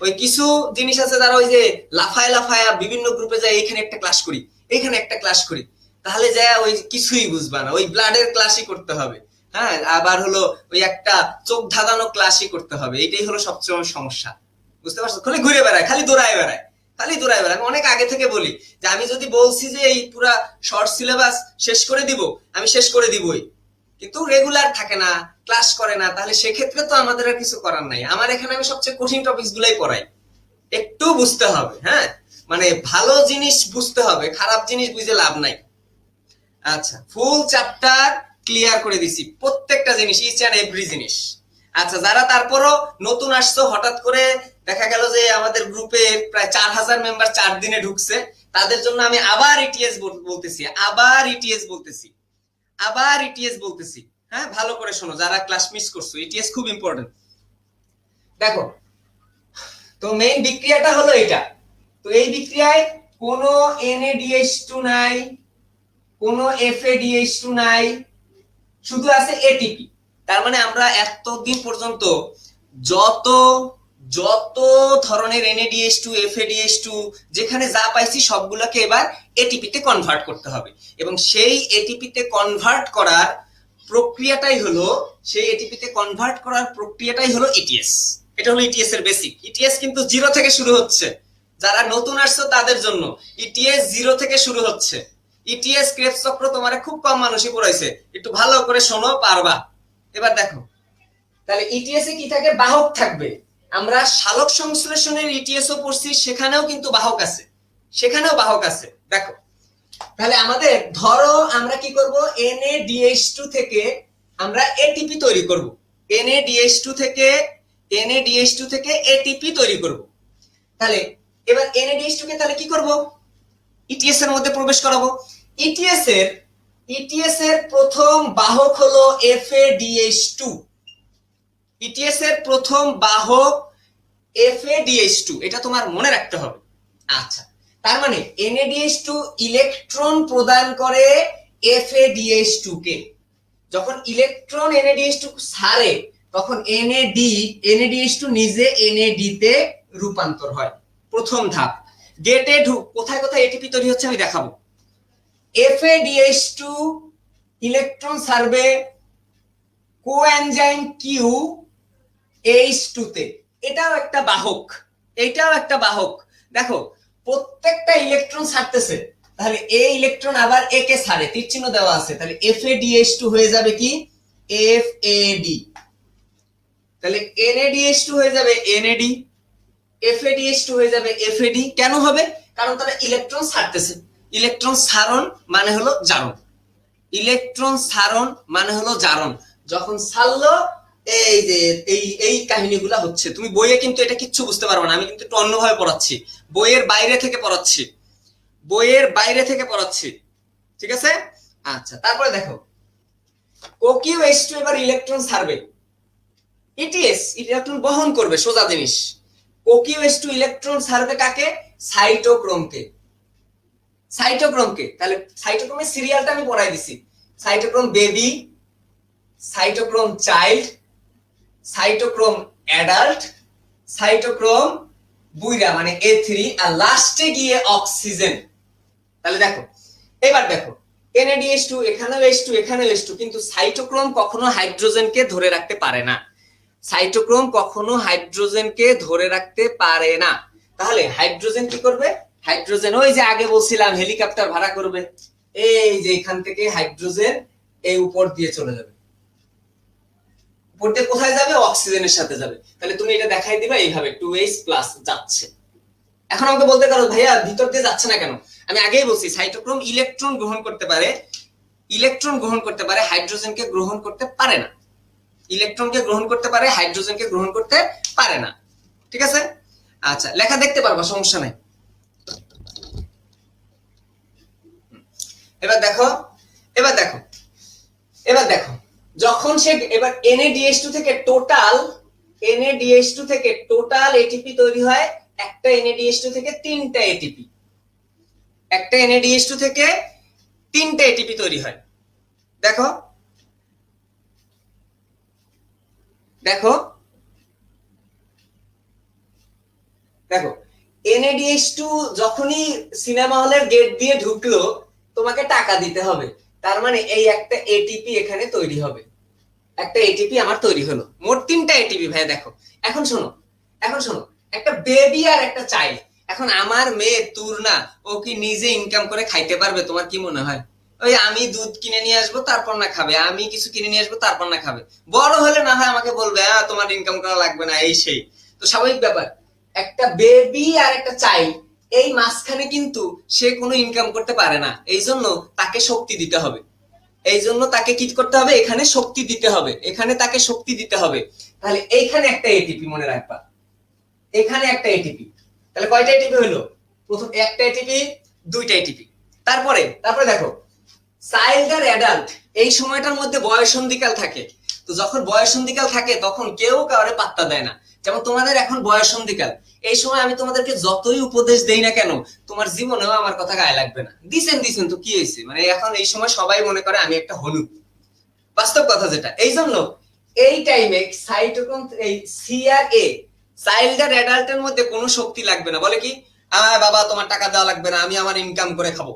ওই কিছু জিনিস আছে যারা ওই যে লাফায়া বিভিন্ন গ্রুপে যায়, এইখানে একটা ক্লাস করি, এইখানে একটা ক্লাস করি, তাহলে যায় ওই কিছুই বুঝবা না, ওই ব্লাডের ক্লাসই করতে হবে। হ্যাঁ, আবার হলো ওই একটা চোখ ধাঁধানো ক্লাসই করতে হবে, এটাই হলো সবচেয়ে সমস্যা। বুঝতে পারছো, খালি ঘুরে বেড়ায়, খালি দৌড়ায় বেড়ায়। আমি অনেক আগে থেকে বলি যে আমি যদি বলছি যে এই পুরা শর্ট সিলেবাস শেষ করে দিব, আমি শেষ করে দিবই, কিন্তু রেগুলার থাকে না, ক্লাস করে না, তাহলে সেক্ষেত্রে তো আমাদের আর কিছু করার নাই। আমার এখানে আমি সবচেয়ে কঠিন টপিকস গুলাই পড়াই, একটু বুঝতে হবে। হ্যাঁ, মানে ভালো জিনিস বুঝতে হবে, খারাপ জিনিস বুঝে লাভ নাই। আচ্ছা, ফুল চ্যাপ্টার ক্লিয়ার করে দিছি, প্রত্যেকটা জিনিস, ইচ এন্ড এভরি জিনিস। আচ্ছা, যারা তারপরও নতুন আসছো, হঠাৎ করে দেখা গেল যে আমাদের গ্রুপে প্রায় 4000 মেম্বার 4 দিনে ঢুকছে, তাদের জন্য আমি আবার ইটিএস বলতেছি। হ্যাঁ, ভালো করে শোনো যারা ক্লাস মিস করছো, ইটিএস খুব ইম্পর্টেন্ট। দেখো তো মেইন বিক্রিয়াটা হলো এটা। তো এই বিক্রিয়ায় কোনো NADH2 নাই, কোনো FADH2 নাই, শুধু আছে এটিপি। তার মানে আমরা এতদিন পর্যন্ত যত ধরনের NADH2, FADH2 যেখানে যা পাইছি সবগুলোকে এবার এটিপি তে কনভার্ট করতে হবে, এবং সেই এটিপি তে কনভার্ট করার প্রক্রিয়াটাই হলো ইটিএস। এটা হলো ইটিএস এর বেসিক। ইটিএস কিন্তু জিরো থেকে শুরু হচ্ছে, যারা নতুন আসছো তাদের জন্য ইটিএস জিরো থেকে শুরু হচ্ছে। ইটিএস ক্রেবস চক্র তোমার খুব কম মানুষই পড়াইছে, একটু ভালো করে শোনো, পারবা। এবার দেখো তাহলে ইটিএস এ কি থাকে, বাহক থাকবে। আমরা সালোক সংশ্লেষণের ইটিএস ও পড়ছি, সেখানেও কিন্তু বাহক আছে, সেখানেও বাহক আছে। দেখো তাহলে আমাদের ধরো আমরা কি করব, NADH2 থেকে আমরা এটিপি তৈরি করব, NADH2 থেকে এটিপি তৈরি করব। তাহলে এবার NADH2 কে তাহলে কি করব, ইটিএস এর মধ্যে প্রবেশ করাবো। ইটিএস এর প্রথম বাহক হলো FADH2। ইটিএস এর প্রথম বাহক FADH2, এটা তোমার মনে রাখতে হবে। আচ্ছা, তার মানে NADH2 ইলেকট্রন প্রদান করে FADH2 কে। যখন ইলেকট্রন NADH2 ছাড়ে তখন NADH2 নিজে NAD তে রূপান্তর হয়। প্রথম ধাপ। গেটে কোথায় কোথায় এটিপি তৈরি হচ্ছে আমি দেখাবো। FADH2 ইলেকট্রন ছাড়বে কোএনজাইম QH2 তে, এটাও একটা বাহক। দেখো প্রত্যেকটা ইলেকট্রন ছাড়তেছে, তাহলে এ ইলেকট্রন আবার এ কে ছাড়ে, তীর চিহ্ন দেওয়া আছে, তাহলে FADH2 হয়ে যাবে কি FAD। তাহলে NADH2 হয়ে যাবে NAD, FADH2 হয়ে যাবে FAD। কেন হবে, কারণ তারা ইলেকট্রন ছাড়তেছে। ইলেকট্রন ছাড়ন মানে হলো জারণ। যখন ছাড়লো এই যে এই কাহিনীগুলা হচ্ছে, তুমি বইয়ে কিন্তু এটা কিচ্ছু বুঝতে পারবে না, আমি কিন্তু একটু অন্যভাবে পড়াচ্ছি, বইয়ের বাইরে থেকে পড়াচ্ছি, ঠিক আছে। আচ্ছা, তারপরে দেখো OQH2 এবার ইলেকট্রন ছাড়বে, ইটিএস ইলেকট্রন বহন করবে, সোজা জিনিস। OQH2 ইলেকট্রন ছাড়বে কাকে, সাইটোক্রোমকে। তাহলে সাইটোক্রোমের সিরিয়ালটা আমি পড়াই দিছি, cytochrome baby, cytochrome child, cytochrome adult, cytochrome বুইরা মানে A3, আর লাস্টে গিয়ে অক্সিজেন। তাহলে দেখো এবার দেখো NADH2 এখানেও H2 এখানেও H2, কিন্তু সাইটোক্রোম কখনো হাইড্রোজেনকে ধরে রাখতে পারে না। তাহলে হাইড্রোজেন কি করবে, হাইড্রোজেন ওই যে আগে বলছিলাম হেলিকপ্টার ভাড়া করবে, এই যে এখান থেকে হাইড্রোজেন এই উপর দিয়ে চলে যাবে, উপর দিয়ে কোথায় যাবে, অক্সিজেনের সাথে যাবে। তাহলে তুমি এটা দেখাই দিবা এইভাবে 2H+ যাচ্ছে। এখন আমাকে বলতে পারো ভাইয়া ভিতর দিয়ে যাচ্ছে না কেন, আমি আগেই বলছি সাইটোক্রোম ইলেকট্রন গ্রহণ করতে পারে, হাইড্রোজেনকে গ্রহণ করতে পারে না। ইলেকট্রনকে গ্রহণ করতে পারে, হাইড্রোজেনকে গ্রহণ করতে পারে না, ঠিক আছে। আচ্ছা, লেখা দেখতে পারবা, সমস্যা নাই। এবার দেখো যখন সে এবার NADH2 থেকে টোটাল এটিপি তৈরি হয়, একটা NADH2 থেকে তিনটা এটিপি তৈরি হয়। দেখো NADH2 যখনই সিনেমা হলের গেট দিয়ে ঢুকলো তোমাকে টাকা দিতে হবে, তার মানে এই একটা এটিপি এখানে তৈরি হবে, একটা এটিপি আমার তৈরি হলো, মোট তিনটা এটিপি ভাই। দেখো এখন শোনো একটা বেবি আর একটা চাইল্ড। এখন আমার মেয়ে তুরনা, ও কি নিজে ইনকাম করে খাইতে পারবে, তোমার কি মনে হয়? ওই আমি দুধ কিনে নিয়ে আসবো তারপর না খাবে, আমি কিছু কিনে নিয়ে আসবো তারপর না খাবে। বড় হলে না হয় আমাকে বলবে তোমার ইনকাম করা লাগবে না, এই সেই। তো স্বাভাবিক ব্যাপার, একটা বেবি আর একটা চাইল্ড, এই মাঝখানে কিন্তু সে কোনো ইনকাম করতে পারে না, এই জন্য তাকে শক্তি দিতে হবে। কি করতে হবে, এখানে শক্তি দিতে হবে। তাহলে এইখানে একটা এটিপি মনে রাখবা, এখানে একটা এটিপি। তাহলে কয়টা এটিপি হলো, প্রথম একটা এটিপি, দুইটা এটিপি। তারপরে দেখো চাইল্ড আর অ্যাডাল্ট, এই সময়টার মধ্যে বয়ঃসন্ধিকাল থাকে। তো যখন বয়ঃসন্ধিকাল থাকে তখন কেউ কাউরে পাত্তা দেয় না। যেমন তোমাদের এখন বয়ঃসন্ধিকাল, এই সময় আমি তোমাদেরকে যতই উপদেশ দেই না কেন, তোমার জীবনেও আমার কথা গায়ে লাগবে না। দিছেন তো কি হয়েছে, মানে এখন এই সময় সবাই মনে করে আমি একটা হনু, বাস্তব কথা যেটা। এই জন্য এই টাইমে সাইটোক্রোম, এই সি আর এ, চাইল্ড আর অ্যাডাল্টের মধ্যে কোনো শক্তি লাগবে না, বলে কি বাবা তোমার টাকা দেওয়া লাগবে না, আমি আমার ইনকাম করে খাবো।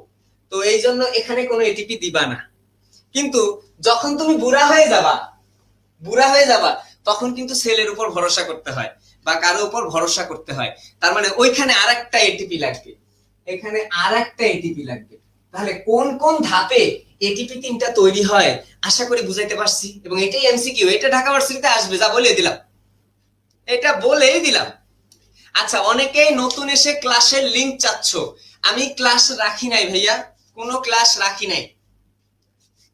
তো এই জন্য এখানে কোনো এটিপি দিবা না। কিন্তু যখন তুমি বুড়া হয়ে যাবা তখন কিন্তু সেলের উপর ভরসা করতে হয়। বা কারো উপর ভরসা করতে হয়, তার মানে ওইখানে আরেকটা এটিপি লাগবে, এখানে আরেকটা এটিপি লাগবে। তাহলে কোন কোন ধাপে এটিপি তিনটা তৈরি হয় আশা করি বুঝাইতে পারছি, এবং এটাই এমসিকিউ, এটা ঢাকা ভার্সিটিতে আসবে, যা বলে দিলাম, এটা বলেই দিলাম। আচ্ছা, অনেকেই নতুন এসে ক্লাসের লিংক চাচ্ছ, আমি ক্লাস রাখি নাই ভাইয়া, কোনো ক্লাস রাখি নাই,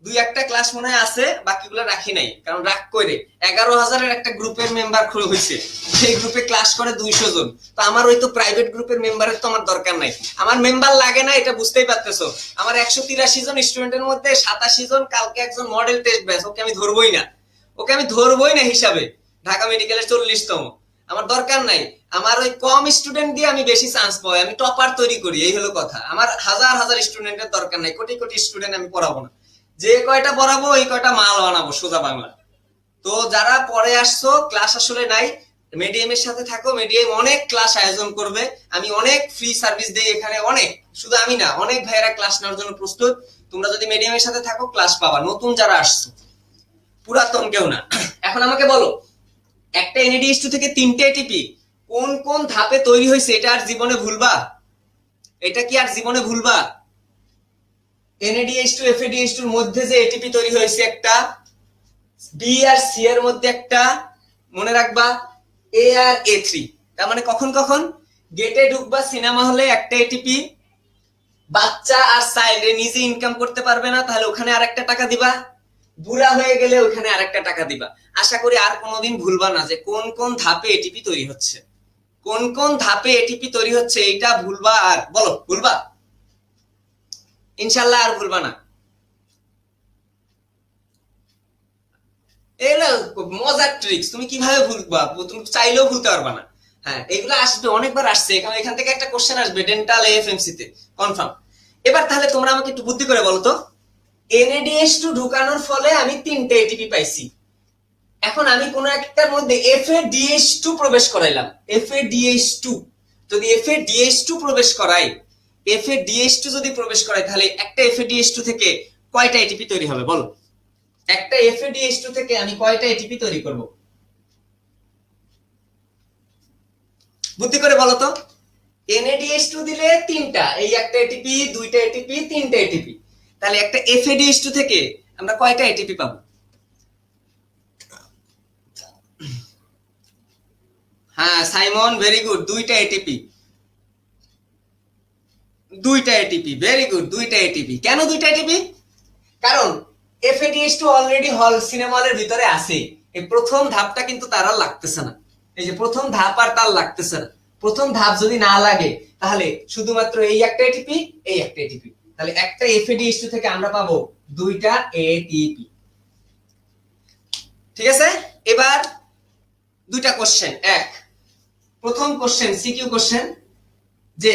দুই একটা ক্লাস মনে হয় আছে, বাকিগুলো রাখি নাই, কারণ রাগ করে 11,000-এর একটা গ্রুপের মেম্বার হয়েছে, সেই গ্রুপে ক্লাস করে 200 জন, তো আমার ওই তো প্রাইভেট গ্রুপের মেম্বারের তো আমার দরকার নাই, আমার মেম্বার লাগে না, এটা বুঝতেই পারতেছো। আমার 183 জন স্টুডেন্টের মধ্যে 87 জন কালকে একজন মডেল টেস্ট ব্যাচ, ওকে আমি ধরবই না, ওকে আমি ধরবই না হিসাবে, ঢাকা মেডিকেলের 40তম, আমার দরকার নাই। আমার ওই কম স্টুডেন্ট দিয়ে আমি বেশি চান্স পাই, আমি টপার তৈরি করি, এই হলো কথা। আমার হাজার হাজার স্টুডেন্টের দরকার নাই, কোটি কোটি স্টুডেন্ট আমি পড়াবো না, যে কয়টা পড়াবো ওই কয়টা মাল বানাবো সোজা বাংলা। তো যারা পরে আসছো, ক্লাস আসলে নাই, মিডিয়াম এর সাথে থাকো, মিডিয়াম অনেক ক্লাস আয়োজন করবে, আমি অনেক ফ্রি সার্ভিস দেই এখানে, অনেক, শুধু আমি না, অনেক ভাইয়েরা ক্লাস নেওয়ার জন্য প্রস্তুত, তোমরা যদি মিডিয়ামের সাথে থাকো ক্লাস পাবা, নতুন যারা আসছো, পুরাতন কেউ না। এখন আমাকে বলো, একটা এনএডিএইচ2 থেকে 3টে এটিপি কোন কোন ধাপে তৈরি হয়েছে, এটা আর জীবনে ভুলবা? এটা কি আর জীবনে ভুলবা? NADH2 FADH2 এর মধ্যে যে এটিপি তৈরি হয়েছে একটা, বি আর সি এর মধ্যে একটা, মনে রাখবা এ আর A3, তার মানে কখন কখন গেটে ঢুকবা সিনেমা হলে একটা এটিপি, বাচ্চা আর চাইল্ড নিজে ইনকাম করতে পারবে না, তাহলে ওখানে আরেকটা টাকা দিবা, বুড়া হয়ে গেলে ওখানে আরেকটা টাকা দিবা। আশা করি আর কোনোদিন ভুলবা না যে কোন কোন ধাপে এটিপি তৈরি হচ্ছে, কোন কোন ধাপে এটিপি তৈরি হচ্ছে, এইটা ভুলবা? আর বলো, ভুলবা? ইনশাল্লাহ আর ভুলবা না। এগুলো মজার ট্রিক্স, তুমি কিভাবে ভুলবা, তুমি চাইলেও ভুলতে পারবা না। হ্যাঁ, এগুলো আসবে, অনেকবার আসছে, এখান থেকে একটা কোশ্চেন আসবে ডেন্টাল এএফএমসি তে কনফার্ম। এবার তাহলে তোমরা আমাকে একটু বুদ্ধি করে বলো তো, NADH2 ঢুকানোর ফলে আমি 3টে এটিপি পাইছি, এখন আমি কোন একটার মধ্যে FADH2 প্রবেশ করাইলাম, FADH2, যদি FADH2 প্রবেশ করাই, FADH2 যদি প্রবেশ করাই, তাহলে একটা FADH2 থেকে কয়টা এটিপি তৈরি হবে বলো? একটা FADH2 থেকে আমি কয়টা এটিপি তৈরি করব? বুদ্ধি করে বলো তো। NADH2 দিলে 3টা, এই একটা এটিপি, 2টা এটিপি, 3টা এটিপি, তাহলে একটা FADH2 থেকে আমরা কয়টা এটিপি পাবো? হ্যাঁ সাইমন, ভেরি গুড, 2টা এটিপি, 2টা এটিপি, ভেরি গুড, 2টা এটিপি। কেন 2টা এটিপি? কারণ FADH2 অলরেডি হল সিনেমা হলের ভিতরে আছে, এই প্রথম ধাপটা কিন্তু তার আর লাগতেছে না, এই যে প্রথম ধাপ আর তার লাগতেছে না, প্রথম ধাপ যদি না লাগে তাহলে শুধুমাত্র এই একটা এটিপি, এই একটা এটিপি, তাহলে একটা FADH2 থেকে আমরা পাবো 2টা এটিপি। ঠিক আছে, এবার 2টা কোশ্চেন। এক, প্রথম কোশ্চেন সিকিউ কোশ্চেন, যে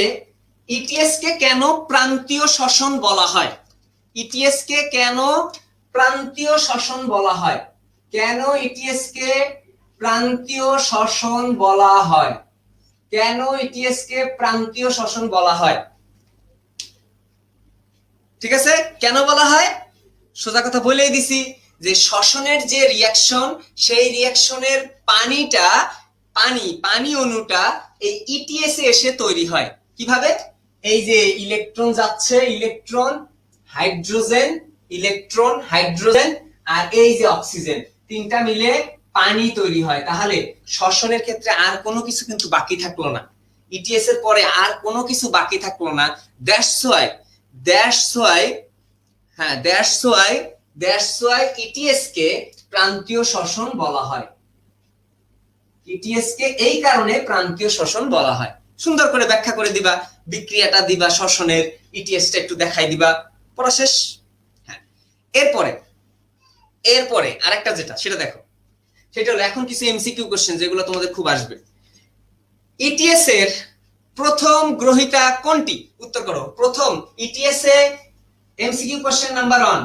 ইটিএস কে কেন প্রান্তীয় শ্বসন বলা হয়? ইটিএস কে কেন প্রান্তীয় শ্বসন বলা হয়? কেন ইটিএস কে প্রান্তীয় শ্বসন বলা হয়? কেন ইটিএস কে প্রান্তীয় শ্বসন বলা হয়? ঠিক আছে, কেন বলা হয়? সোজা কথা বলেই দিছি, যে শ্বসনের যে রিঅ্যাকশন, সেই রিঅ্যাকশনের পানিটা, পানি অণুটা এই ইটিএস এ এসে তৈরি হয় কিভাবে? এই যে ইলেকট্রন যাচ্ছে, ইলেকট্রন হাইড্রোজেন, ইলেকট্রন হাইড্রোজেন, আর এই যে অক্সিজেন, তিনটা মিলে পানি তৈরি হয়। তাহলে শ্বসনের ক্ষেত্রে আর কোনো কিছু কিন্তু বাকি থাকলো না, ইটিএস এর পরে আর কোনো কিছু বাকি থাকলো না। দ্যাটস ওয়াই ইটিএস কে প্রান্তীয় শ্বসন বলা হয়, ইটিএস কে এই কারণে প্রান্তীয় শ্বসন বলা হয়। সুন্দর করে ব্যাখ্যা করে দিবা, বিক্রিয়াটা দিবা শ্বসনের, ইটিএস টা একটু দেখাই দিবা, পড়া শেষ। হ্যাঁ, এরপরে আরেকটা যেটা, সেটা দেখো, সেটা হলো এখন কিছু এমসিকিউ কোশ্চেন যেগুলো তোমাদের খুব আসবে। ইটিএস এর প্রথম গ্রহিতা কোনটি? উত্তর করো। প্রথম ইটিএস এ এমসিকিউ কোশ্চেন নাম্বার 1,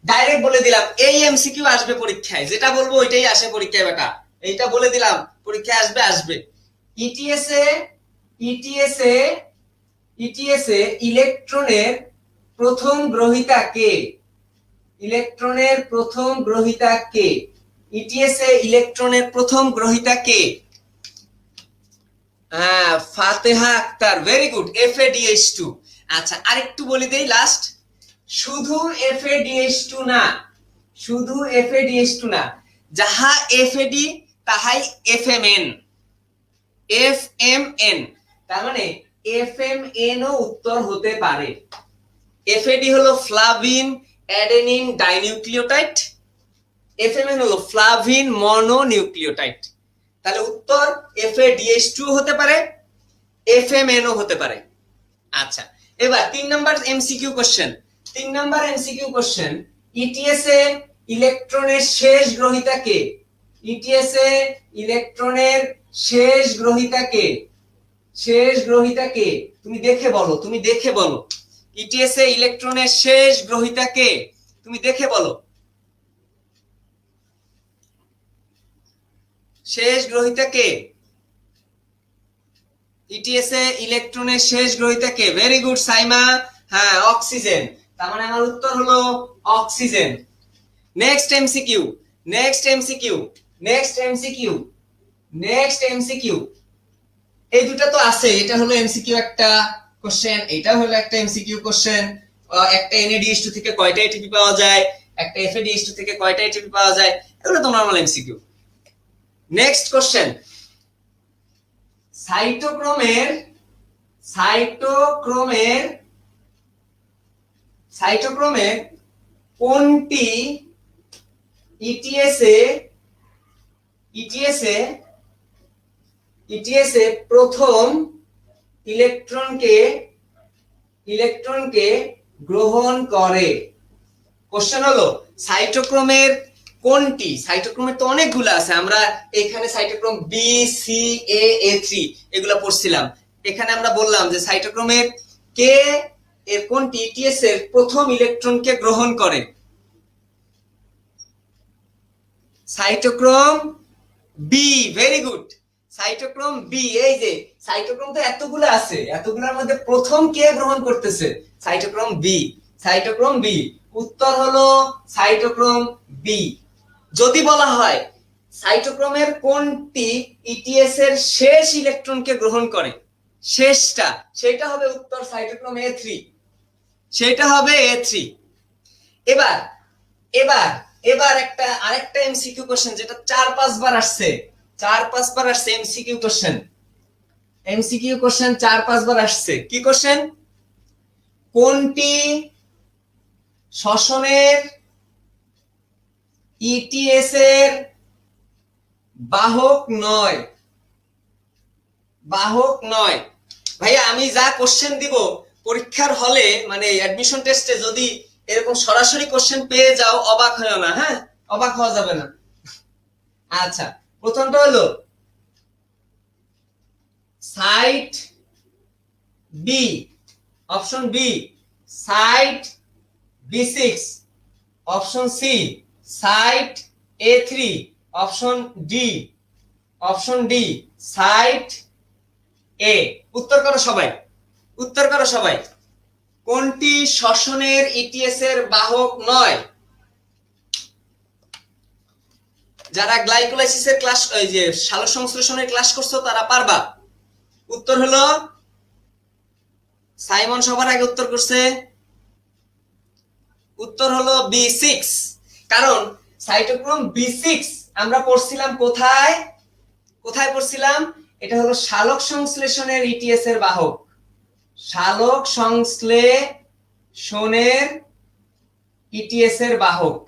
ডাইরেক্ট বলে দিলাম, এই এমসিকিউ আসবে পরীক্ষায়, যেটা বলবো ওইটাই আসে পরীক্ষায় বেটা, এইটা বলে দিলাম, পরীক্ষায় আসবে। ইটিএস এ ইলেকট্রনের প্রথম গ্রহিতা কে? ইলেকট্রনের প্রথম গ্রহিতা কে? ইটিএস এ ইলেকট্রনের প্রথম গ্রহিতা কে? হ্যাঁ, ফাতেহা আক্তার, ভেরি গুড, FADH2। আচ্ছা, আরেকটু বলে দেই লাস্ট, শুধু FADH2 না, শুধু FADH2 না, যাহা FAD তাহাই FMN, FMN, তার মানে FMN ও উত্তর হতে পারে। FAD হলো ফ্লাভিন অ্যাডেনিন ডাইনিউক্লিওটাইড, FMN হলো ফ্লাভিন মনোনিউক্লিওটাইড। তাহলে উত্তর FADH2 হতে পারে, FMN ও হতে পারে। আচ্ছা, এবার 3 number MCQ question, 3 number MCQ question, ETS এ ইলেকট্রনের শেষ গ্রহীতা কে? ইটিএস এ ইলেকট্রনের শেষ গ্রহীতা কে? শেষ গ্রহীতা কে? তুমি দেখে বলো, তুমি দেখে বলো, ইটিএস এ ইলেকট্রনের শেষ গ্রহীতা কে? তুমি দেখে বলো, শেষ গ্রহীতা কে? ইটিএস এ ইলেকট্রনের শেষ গ্রহীতা কে? ভেরি গুড সাইমা, হ্যাঁ অক্সিজেন, তার মানে আমার উত্তর হলো oxygen. Next MCQ, next MCQ, next MCQ, next MCQ, এই দুটো তো আছে, এটা হলো এমসিকিউ একটা কোশ্চেন, এটা হলো একটা এমসিকিউ কোশ্চেন। একটা NADH2 থেকে কয়টা এটিপি পাওয়া যায়, একটা FADH2 থেকে কয়টা এটিপি পাওয়া যায়, এগুলো তো নরমাল এমসিকিউ। নেক্সট কোশ্চেন, সাইটোক্রোমের সাইটোক্রোমের সাইটোক্রোমের কোনটি ইটিএস এ ইটিএস এ ইটিএস এ প্রথম ইলেকট্রনকে ইলেকট্রনকে গ্রহণ করে? কোশ্চেন হলো সাইটোক্রোমের কোনটি, সাইটোক্রোমের তো অনেকগুলো আছে, আমরা এখানে সাইটোক্রোম বি সি A3 এগুলা পড়ছিলাম, এখানে আমরা বললাম যে সাইটোক্রোমের কে এর কোনটি ইটিএস এর প্রথম ইলেকট্রনকে গ্রহণ করে? Cytochrome B, very good, cytochrome B. এই যে সাইটোক্রোম তো এতগুলো আছে, এতগুলোর মধ্যে প্রথম কে গ্রহণ করতেছে? সাইটোক্রোম বি, সাইটোক্রোম বি, উত্তর হলো সাইটোক্রোম বি। যদি বলা হয় সাইটোক্রোমের কোনটি ইটিএস এর শেষ ইলেকট্রনকে গ্রহণ করে, শেষটা, সেটা হবে উত্তর সাইটোক্রোম A3, সেটা হবে A3। এবার এবার এবার একটা আরেকটা এমসিকিউ কোশ্চেন যেটা 4-5 বার আসছে, 4-5 বার আসছে এমসিকিউ কোশ্চেন, এমসিকিউ কোশ্চেন 4-5 বার আসছে। কি কোশ্চেন? কোনটি শ্বসনের ইটিএস এর বাহক নয়? বাহক নয়। ভাইয়া আমি যা কোশ্চেন দিব পরীক্ষার হলে, মানে অ্যাডমিশন টেস্টে যদি এরকম সরাসরি কোশ্চেন পেয়ে যাও, অবাক হয়েও না, হ্যাঁ, অবাক হওয়া যাবে না। আচ্ছা, প্রথমটা হলো site B, option B site B6, option C site A3, option D, option D site A. উত্তর করো সবাই, উত্তর করো সবাই, কোনটি শ্বসনের ইটিএস এর বাহক নয়? যারা গ্লাইকোলাইসিসের ক্লাস, ওই যে সালোকসংশ্লেষণের ক্লাস করছো তারা পারবা। উত্তর হলো সাইমন সবার আগে উত্তর করছে, উত্তর হলো B6। কারণ সাইটোক্রোম B6 আমরা পড়ছিলাম কোথায়, কোথায় পড়ছিলাম? এটা হলো সালোক সংশ্লেষণের ইটিএস এর বাহক, সালোক সংশ্লেষণের ইটিএস এর বাহক।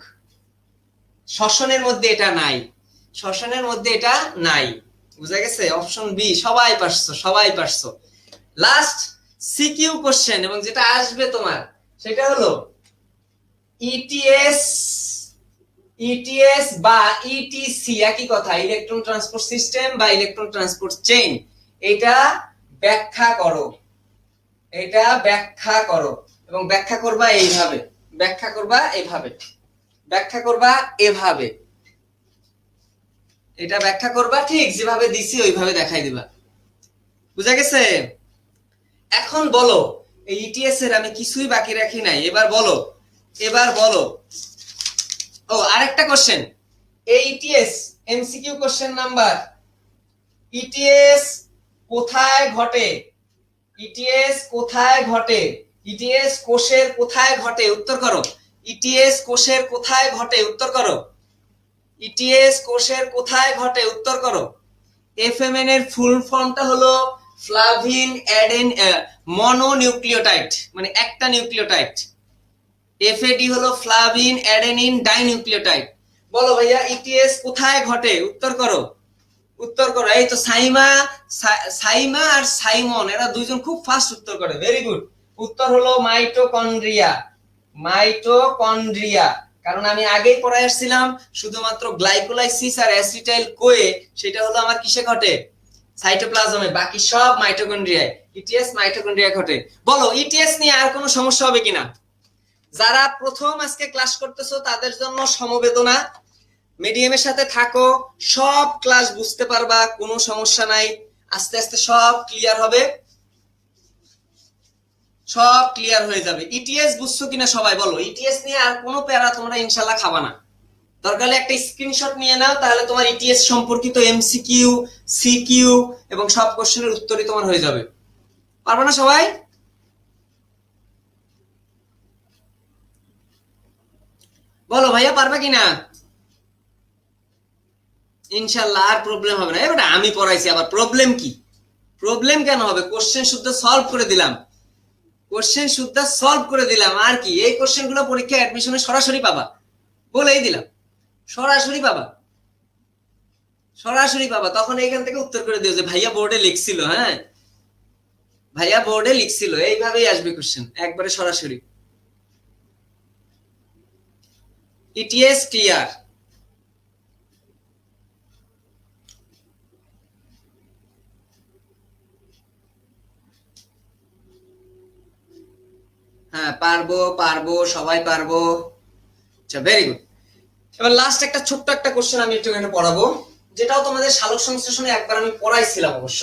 শ্বসনের মধ্যে এটা নাই, শ্বসনের মধ্যে এটা নাই, বুঝা গেছে? অপশন বি, সবাই পারছো, সবাই পারছো। লাস্ট সিকিউ কোশ্চেন, এবং যেটা আসবে তোমার সেটা হলো ইটিএস, ইটিএস বা ইটিসি একই কথা, ইলেকট্রন ট্রান্সপোর্ট সিস্টেম বা ইলেকট্রন ট্রান্সপোর্ট চেইন, এটা ব্যাখ্যা করো, এটা ব্যাখ্যা করো, এবং ব্যাখ্যা করবা এইভাবে, ব্যাখ্যা করবা এইভাবে, ব্যাখ্যা করবা এভাবে, এটা ব্যাখ্যা করবা ঠিক যেভাবে দিছি ওইভাবে দেখাই দিবা, বুঝা গেছে? এখন বলো, এই ইটিএস এর আমি কিছুই বাকি রাখি নাই, এবার বলো, এবার বলো। ও আরেকটা কোশ্চেন, এই ETS MCQ question number, ETS কোথায় ঘটে? ইটিএস কোথায় ঘটে? ইটিএস কোষের কোথায় ঘটে? উত্তর করো। ইটিএস কোষের কোথায় ঘটে? উত্তর করো। ইটিএস কোষের কোথায় ঘটে? উত্তর করো। এফএমএন এর ফুল ফর্মটা হলো ফ্লাভিন অ্যাডেন মনোনিউক্লিওটাইড, মানে একটা নিউক্লিওটাইড। এফএডি হলো ফ্লাভিন অ্যাডেনিন ডাইনিউক্লিওটাইড। বলো ভাইয়া ইটিএস কোথায় ঘটে? উত্তর করো। উত্তর করো। এই তো সাইমা, সাইমা আর সাইমন এরা দুইজন খুব ফাস্ট উত্তর করে, ভেরি গুড। উত্তর হলো মাইটোকন্ড্রিয়া। মাইটোকন্ড্রিয়া, কারণ আমি আগেই পড়ায় আসছিলাম শুধুমাত্র গ্লাইকোলাইসিস আর অ্যাসিটাইল কোয়ে, সেটা হলো আমার কিসে ঘটে? সাইটোপ্লাজমে। বাকি সব মাইটোকন্ড্রিয়ায়। ইটিএস মাইটোকন্ড্রিয়া ঘটে। বলো ইটিএস নিয়ে আর কোনো সমস্যা হবে কিনা? যারা প্রথম আজকে ক্লাস করতেছো তাদের জন্য সমবেদনা। মিডিয়ামের সাথে থাকো, সব ক্লাস বুঝতে পারবা, কোনো সমস্যা নাই। আস্তে আস্তে সব ক্লিয়ার হবে, সব ক্লিয়ার হয়ে যাবে। ইটিএস বুঝছো কিনা সবাই বলো। ইটিএস নিয়ে আর কোনো প্যারা তোমরা ইনশাল্লাহ খাবা না। দরকার হলে একটা স্ক্রিনশট নিয়ে নাও, তাহলে তোমার ইটিএস সম্পর্কিত এমসিকিউ, সিকিউ এবং সব কোশ্চেনের উত্তরই তোমার হয়ে যাবে। পারবে না সবাই? বলো ভাইয়া পারবে কিনা? ইনশাল্লাহ আর প্রবলেম হবে না। এবার আমি পড়াইছি, আবার প্রবলেম কি? প্রবলেম কেন হবে? কোশ্চেন শুদ্ধ সলভ করে দিলাম, কোশ্চেন শুদ্ধ সলভ করে দিলাম। আর কি, এই কোশ্চেন গুলো পরীক্ষা অ্যাডমিশনে সরাসরি পাবা, বলেই দিলাম। সরাসরি পাবা, সরাসরি পাবা। তখন এইখান থেকে উত্তর করে দিও যে ভাইয়া বোর্ডে লিখছিল, হ্যাঁ ভাইয়া বোর্ডে লিখছিল, এইভাবেই আসবে কোশ্চেন একবারে সরাসরি। ETS clear? হ্যাঁ পারবো পারবো, সবাই পারবো। আচ্ছা ভেরি গুড। এবার লাস্ট একটা ছোট্ট একটা কোশ্চেন আমি একটু এখানে পড়াবো, যেটাও তোমাদের সালোক সংশ্লেষণে একবার আমি পড়াইছিলাম। অবশ্য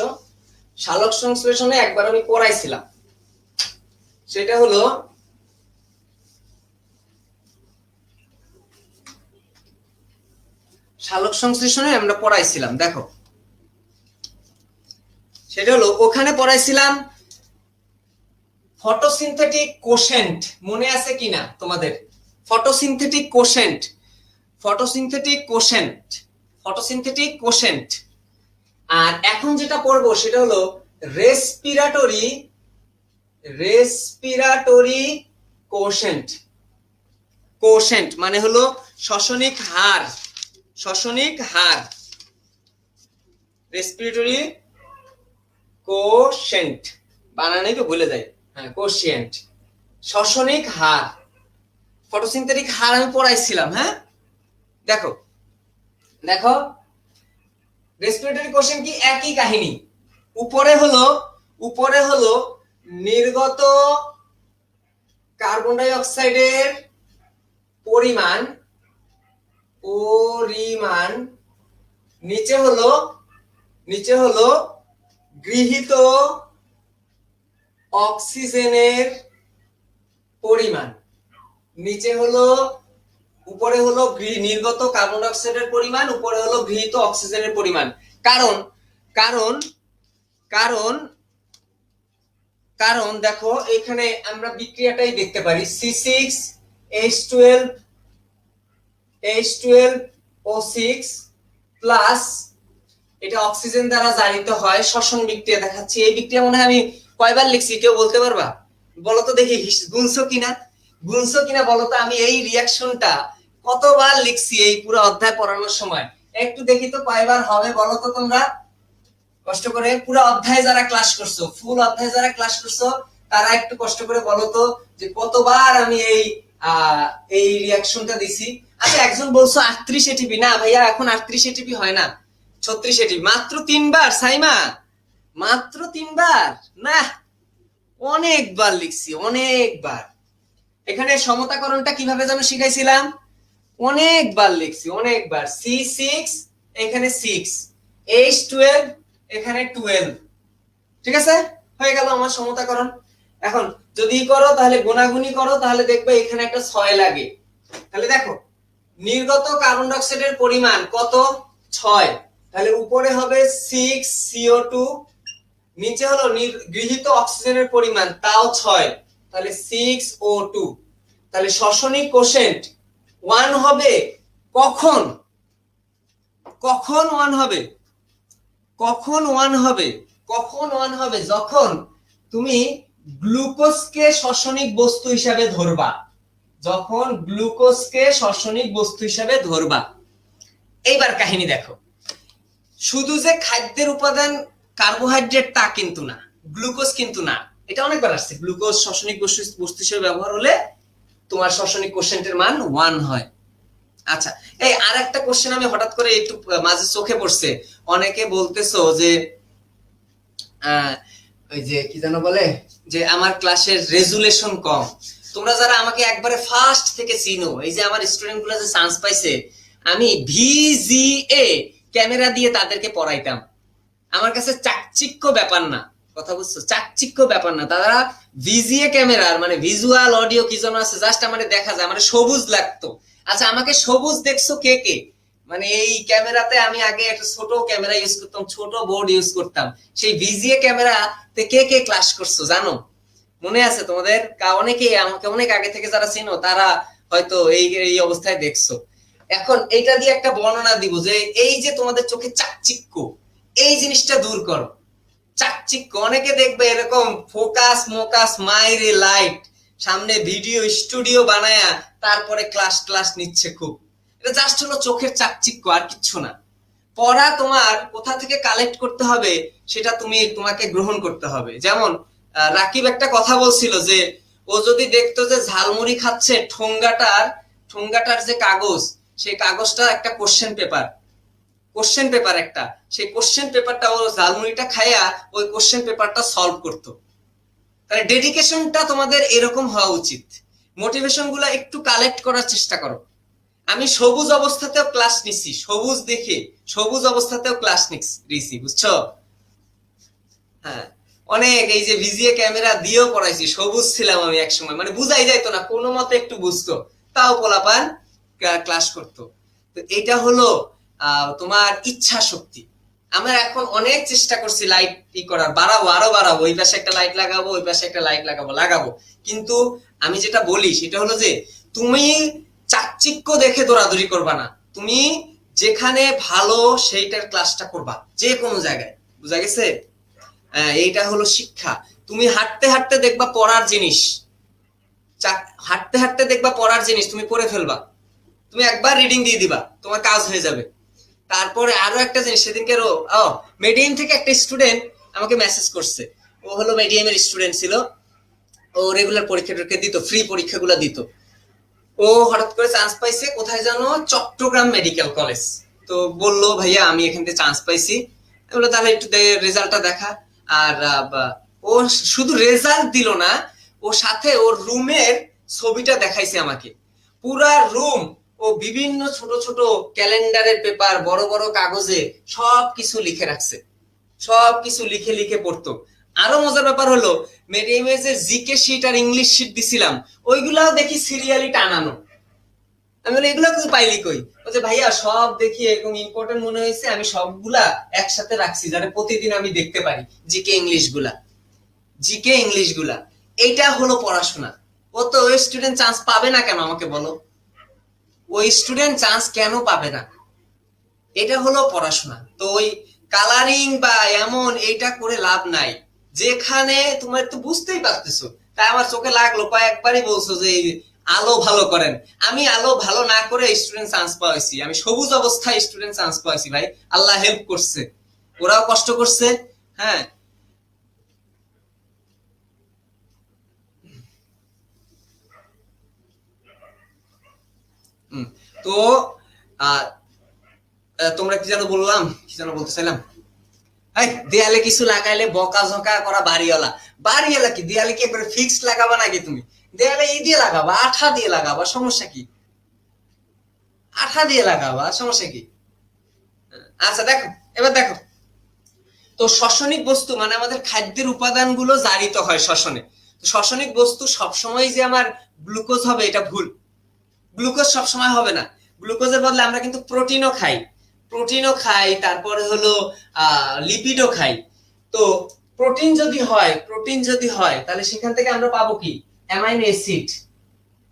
সালোক সংশ্লেষণে একবার আমি পড়াইছিলাম, সেটা হলো সালোক সংশ্লেষণে আমরা পড়াইছিলাম, দেখো সেটা হলো ওখানে পড়াইছিলাম ফটোসিনথেটিক কোশেন্ট। মনে আছে কিনা তোমাদের? Photosynthetic quotient, photosynthetic quotient, photosynthetic quotient. আর এখন যেটা পড়বো সেটা হলো রেসপিরাটরি, রেসপিরাটরি কোশেন্ট। কোশেন্ট মানে হলো শ্বসনিক হার, শ্বসনিক হার। রেসপিরেটরি কোশেন্ট, বানানেই তো ভুলে যাই। হ্যাঁ কোশিয়েন্ট, শ্বসনিক হার। ফটোসিনথেটিক হার আমি পড়াইছিলাম। হ্যাঁ দেখো, দেখো রেসপিরেটরি কোশেন্ট কি একই কাহিনী। উপরে হলো, উপরে হলো নির্গত কার্বন ডাই অক্সাইডের পরিমাণ, পরিমাণ। নিচে হলো, নিচে হলো গৃহীত অক্সিজেনের পরিমাণ। নিচে হলো, উপরে হলো নির্গত কার্বন ডাই অক্সাইডের পরিমাণ, উপরে হলো গৃহীত অক্সিজেনের পরিমাণ। কারণ কারণ কারণ কারণ দেখো এখানে আমরা বিক্রিয়াটাই দেখতে পারি, C6H12 H12O6 প্লাস, এটা অক্সিজেন দ্বারা জারিত হয়, শ্বসন বিক্রিয়া দেখাচ্ছি। এই বিক্রিয়া মনে হয় আমি কয়বার লিখছি কেউ বলতে পারবা? বলো তো দেখি, গুনছো কিনা, গুনছো কিনা বলো তো। আমি এই রিয়াকশনটা কতবার লিখছি এই পুরো অধ্যায় পড়ানোর সময়, একটু দেখি তো কয়বার হবে বলো তো তোমরা। কষ্ট করে পুরো অধ্যায় যারা ক্লাস করছো, ফুল অধ্যায় যারা ক্লাস করছো, তারা একটু কষ্ট করে বলো তো যে কতবার আমি এই রিয়াকশনটা দিছি। আচ্ছা একজন বলছো 38 এটিপি। না ভাইয়া এখন 38 এটিপি হয় না, 36 এটিপি। মাত্র 3বার সাইমা, মাত্র 3বার না, অনেকবার লিখছি, অনেকবার। এখানে সমতাকরণটা কিভাবে যেন শিখাইছিলাম, অনেকবার লিখছি, অনেকবার। C6 এখানে 6, H12 এখানে 12। ঠিক আছে, হয়ে গেল আমার সমতাকরণ। এখন যদি করো তাহলে গুণাগুনি করো, তাহলে দেখবে এখানে একটা 6 লাগে। তাহলে দেখো নির্গত কার্বন ডাই অক্সাইডের পরিমাণ কত? 6। তাহলে উপরে হবে 6CO2 নিচে হলো গৃহীত অক্সিজেনের পরিমাণ, তাও 6, তাহলে 6O2। তাহলে শ্বসনিক কোশেন্ট 1 হবে কখন? কখন 1 হবে? কখন 1 হবে? কখন 1 হবে? যখন তুমি গ্লুকোজকে শ্বসনিক বস্তু হিসাবে ধরবা। যখন গ্লুকোজকে শ্বসনিক বস্তু হিসাবে ধরবা। এইবার কাহিনী দেখো, শুধু যে খাদ্যের উপাদান কার্বোহাইড্রেট তা কিন্তু না, গ্লুকোজ কিন্তু না। এটা অনেকবার আসছে, গ্লুকোজ শ্বসনিক বস্তু হিসেবে ব্যবহার হলে তোমার শ্বসনিক কোশেন্টের মান 1 হয়। আচ্ছা, এই আর একটা কোশ্চেন আমি হঠাৎ করে একটু মাঝে চোখে পড়ছে। অনেকে বলতেছো যে ওই যে কি যেন বলে, যে আমার ক্লাসের রেজুলেশন কম। তোমরা যারা আমাকে একবারে ফার্স্ট থেকে চিনো, এই যে আমার স্টুডেন্ট গুলো যে চান্স পাইছে, আমি ভিজিএ ক্যামেরা দিয়ে তাদেরকে পড়াইতাম। আমার কাছে চাকচিক্য ব্যাপার না, কথা বুঝছো, চাকচিক্য ব্যাপার না। তারা ভিজিএ ক্যামেরার মানে ভিজুয়াল অডিও কি যেন আছে, জাস্ট আমার দেখা যায়, আমার সবুজ লাগতো। আচ্ছা, আমাকে সবুজ দেখছো কে কে? মানে এই ক্যামেরাতে আমি আগে একটা ছোট ক্যামেরা ইউজ করতাম, ছোট বোর্ড ইউজ করতাম। সেই ভিজিএ ক্যামেরাতে কে কে ক্লাস করছো জানো? মনে আছে তোমাদের? অনেকে আমাকে অনেক আগে থেকে যারা চিনো তারা হয়তো এই এই অবস্থায় দেখছো। এখন এইটা দিয়ে একটা বর্ণনা দিব যে এই যে তোমাদের চোখে চাকচিক্য, এই জিনিসটা দূর করো। চাকচিক্য, অনেকে দেখবে এরকম ফোকাস মোকাস মাইরে লাইট সামনে ভিডিও স্টুডিও বানায়া তারপরে ক্লাস ক্লাস নিচ্ছে খুব। এটা জাস্ট হলো চোখের চাকচিক্য, আর কিচ্ছু না। পড়া তোমার কোথা থেকে কালেক্ট করতে হবে সেটা তোমাকে গ্রহণ করতে হবে। যেমন রাকিব একটা কথা বলছিল যে ও যদি দেখতো যে ঝালমুড়ি খাচ্ছে, ঠোঙ্গাটার যে কাগজ, সেই কাগজটা একটা কোশ্চেন পেপার একটা, সেই কোশ্চেন পেপারটা ও ঝালমুড়িটা খায়া ওই কোশ্চেন পেপারটা সলভ করতো। তাহলে ডেডিকেশনটা তোমাদের এরকম হওয়া উচিত। মোটিভেশন গুলা একটু কালেক্ট করার চেষ্টা করো। আমি সবুজ অবস্থাতেও ক্লাস নিছি, সবুজ দেখে সবুজ অবস্থাতেও ক্লাস নিছি, বুঝছো? হ্যাঁ, অনেক এই যে ভিজিএ ক্যামেরা দিয়েও পড়াইছি, সবুজ ছিলাম আমি এক সময়, মানে বুঝাই যাইতো না, কোনো মতে একটু বুঝতো, তাও পোলাপান ক্লাস করতো। তো এটা হলো তোমার ইচ্ছা শক্তি। আমরা এখন অনেক চেষ্টা করছি লাইট ই করার, বাড়াবো, আরো বাড়াবো, ওই পাশে একটা লাইট লাগাবো, ওই পাশে একটা লাইট লাগাবো। কিন্তু আমি যেটা বলি সেটা হলো যে তুমি চাকচিক্য দেখে দৌড়াদৌড়ি করবা না, তুমি যেখানে ভালো সেইটার ক্লাসটা করবা, যে কোনো জায়গায়। বুঝা গেছে? এইটা হলো শিক্ষা। তুমি হাঁটতে হাঁটতে দেখবা পড়ার জিনিস, হাঁটতে হাঁটতে দেখবা পড়ার জিনিস, তুমি পড়ে ফেলবা, তুমি একবার রিডিং দিয়ে দিবা, তোমার কাজ হয়ে যাবে। তারপরে আরো একটা জিনিস, সেদিনকে মেডিয়াম থেকে একটা স্টুডেন্ট আমাকে মেসেজ করছে। ও হলো মিডিয়ামের স্টুডেন্ট ছিল, ও রেগুলার পরীক্ষা দিত, ফ্রি পরীক্ষাগুলো দিত। ও হঠাৎ করে চান্স পাইছে কোথায় জানো, চট্টগ্রাম মেডিকেল কলেজ। তো বললো ভাইয়া আমি এখান থেকে চান্স পাইছি। বললো তাহলে একটু রেজাল্টটা দেখা। আর ও শুধু রেজাল্ট দিল না, ও সাথে ওর রুমের ছবিটা দেখাইছে আমাকে। পুরা রুম ও বিভিন্ন ছোট ছোট ক্যালেন্ডারের পেপার, বড় বড় কাগজে সবকিছু লিখে রাখছে, সবকিছু লিখে লিখে পড়তো। আরো মজার ব্যাপার হলো মিডিয়ামে যে জিকে শিট আর ইংলিশ শিট দিছিলাম, ওইগুলাও দেখি সিরিয়ালি টানানো। আমি বলি এগুলো তুই পাইলি কই? বলছে ভাইয়া সব দেখি এরকম ইম্পর্টেন্ট মনে হয়েছে, আমি সবগুলা একসাথে রাখছি যাতে প্রতিদিন আমি দেখতে পারি জিকে ইংলিশ গুলা। এইটা হলো পড়াশোনা। ও তো ওই স্টুডেন্ট চান্স পাবে না কেন আমাকে বলো? ওই স্টুডেন্ট চান্স কেন পাবে না? এটা হলো পড়াশোনা। তো ওই কালারিং বা এমন এটা করে লাভ নাই, যেখানে তোমার তো বুঝতেই পারতেছো। তাই আমার চোখে লাগলো, কয়েকবারই বলছো যে আলো ভালো করেন। আমি আলো ভালো না করে স্টুডেন্ট চান্স পাইছি, আমি সবুজ অবস্থায় স্টুডেন্ট চান্স পাইছি ভাই, আল্লাহ হেল্প করছে, ওরাও কষ্ট করছে। হ্যাঁ, তো তোমরা কি যেন বললাম, কি যেন বলতে চাইলাম, দেয়ালে কিছু লাগাইলে বকা ঝকা করা বাড়িওয়ালা কি দেয়ালে কি একবারে ফিক্সড লাগাবা নাকি? তুমি দেয়ালে ই দিয়ে লাগাবা, আঠা দিয়ে লাগাবা, সমস্যা কি? আঠা দিয়ে লাগাবা, সমস্যা কি? আচ্ছা দেখো, এবার দেখো, তো শ্বসনিক বস্তু মানে আমাদের খাদ্যের উপাদানগুলো জারিত হয় শ্বসনে। শ্বসনিক বস্তু সবসময় যে আমার গ্লুকোজ হবে এটা ভুল। গ্লুকোজ সবসময় হবে না। গ্লুকোজের বদলে আমরা কিন্তু প্রোটিনও খাই, তারপরে হলো লিপিডও খাই। তো প্রোটিন যদি হয় তাহলে সেখান থেকে আমরা পাবো কি অ্যামাইনো অ্যাসিড,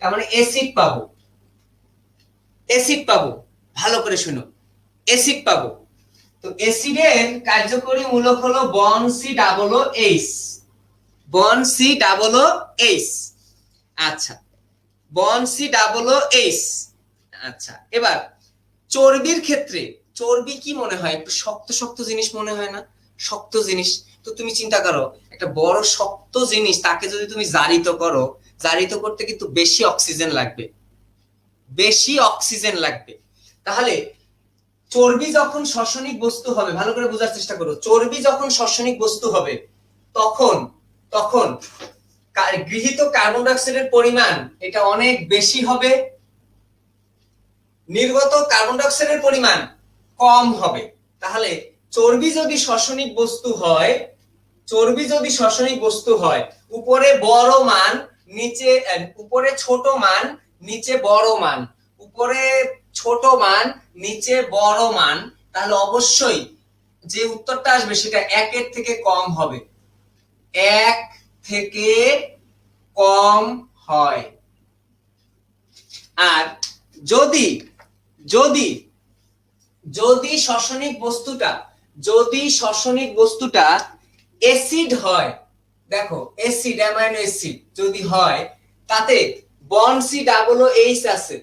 তার মানে অ্যাসিড পাবো। ভালো করে শুনো, অ্যাসিড পাবো। তো অ্যাসিডের কার্যকরী মূলক হলো bond C double O H, bond C double O H. আচ্ছা, bond C double O H. আচ্ছা, এবার চর্বির ক্ষেত্রে চর্বি কি মনে হয়? একটু শক্ত শক্ত জিনিস মনে হয় না? শক্ত জিনিস। তো তুমি চিন্তা করো, একটা বড় শক্ত জিনিস তাকে যদি তুমি জারিত করো, জারিত করতে কিন্তু বেশি অক্সিজেন লাগবে, বেশি অক্সিজেন লাগবে। তাহলে চর্বি যখন শ্বসনিক বস্তু হবে, ভালো করে বোঝার চেষ্টা করো, চর্বি যখন শ্বসনিক বস্তু হবে তখন তখন গৃহীত কার্বন ডাই অক্সাইডের পরিমাণ এটা অনেক বেশি হবে, নির্গত কার্বন ডাই অক্সাইডের পরিমাণ কম হবে। তাহলে চর্বি যদি শ্বসনিক বস্তু হয়, চর্বি যদি শ্বসনিক বস্তু হয়, উপরে বড় মান নিচে, উপরে ছোট মান নিচে বড় মান, উপরে ছোট মান নিচে বড় মান, তাহলে অবশ্যই যে উত্তরটা আসবে সেটা একের থেকে কম হবে, এক থেকে কম হয়। আর যদি যদি যদি শ্বসনিক বস্তুটা যদি শ্বসনিক বস্তুটা অ্যাসিড হয়, দেখো অ্যাসিড, অ্যামাইনো অ্যাসিড যদি হয়, তাতে bond C double O H আছে,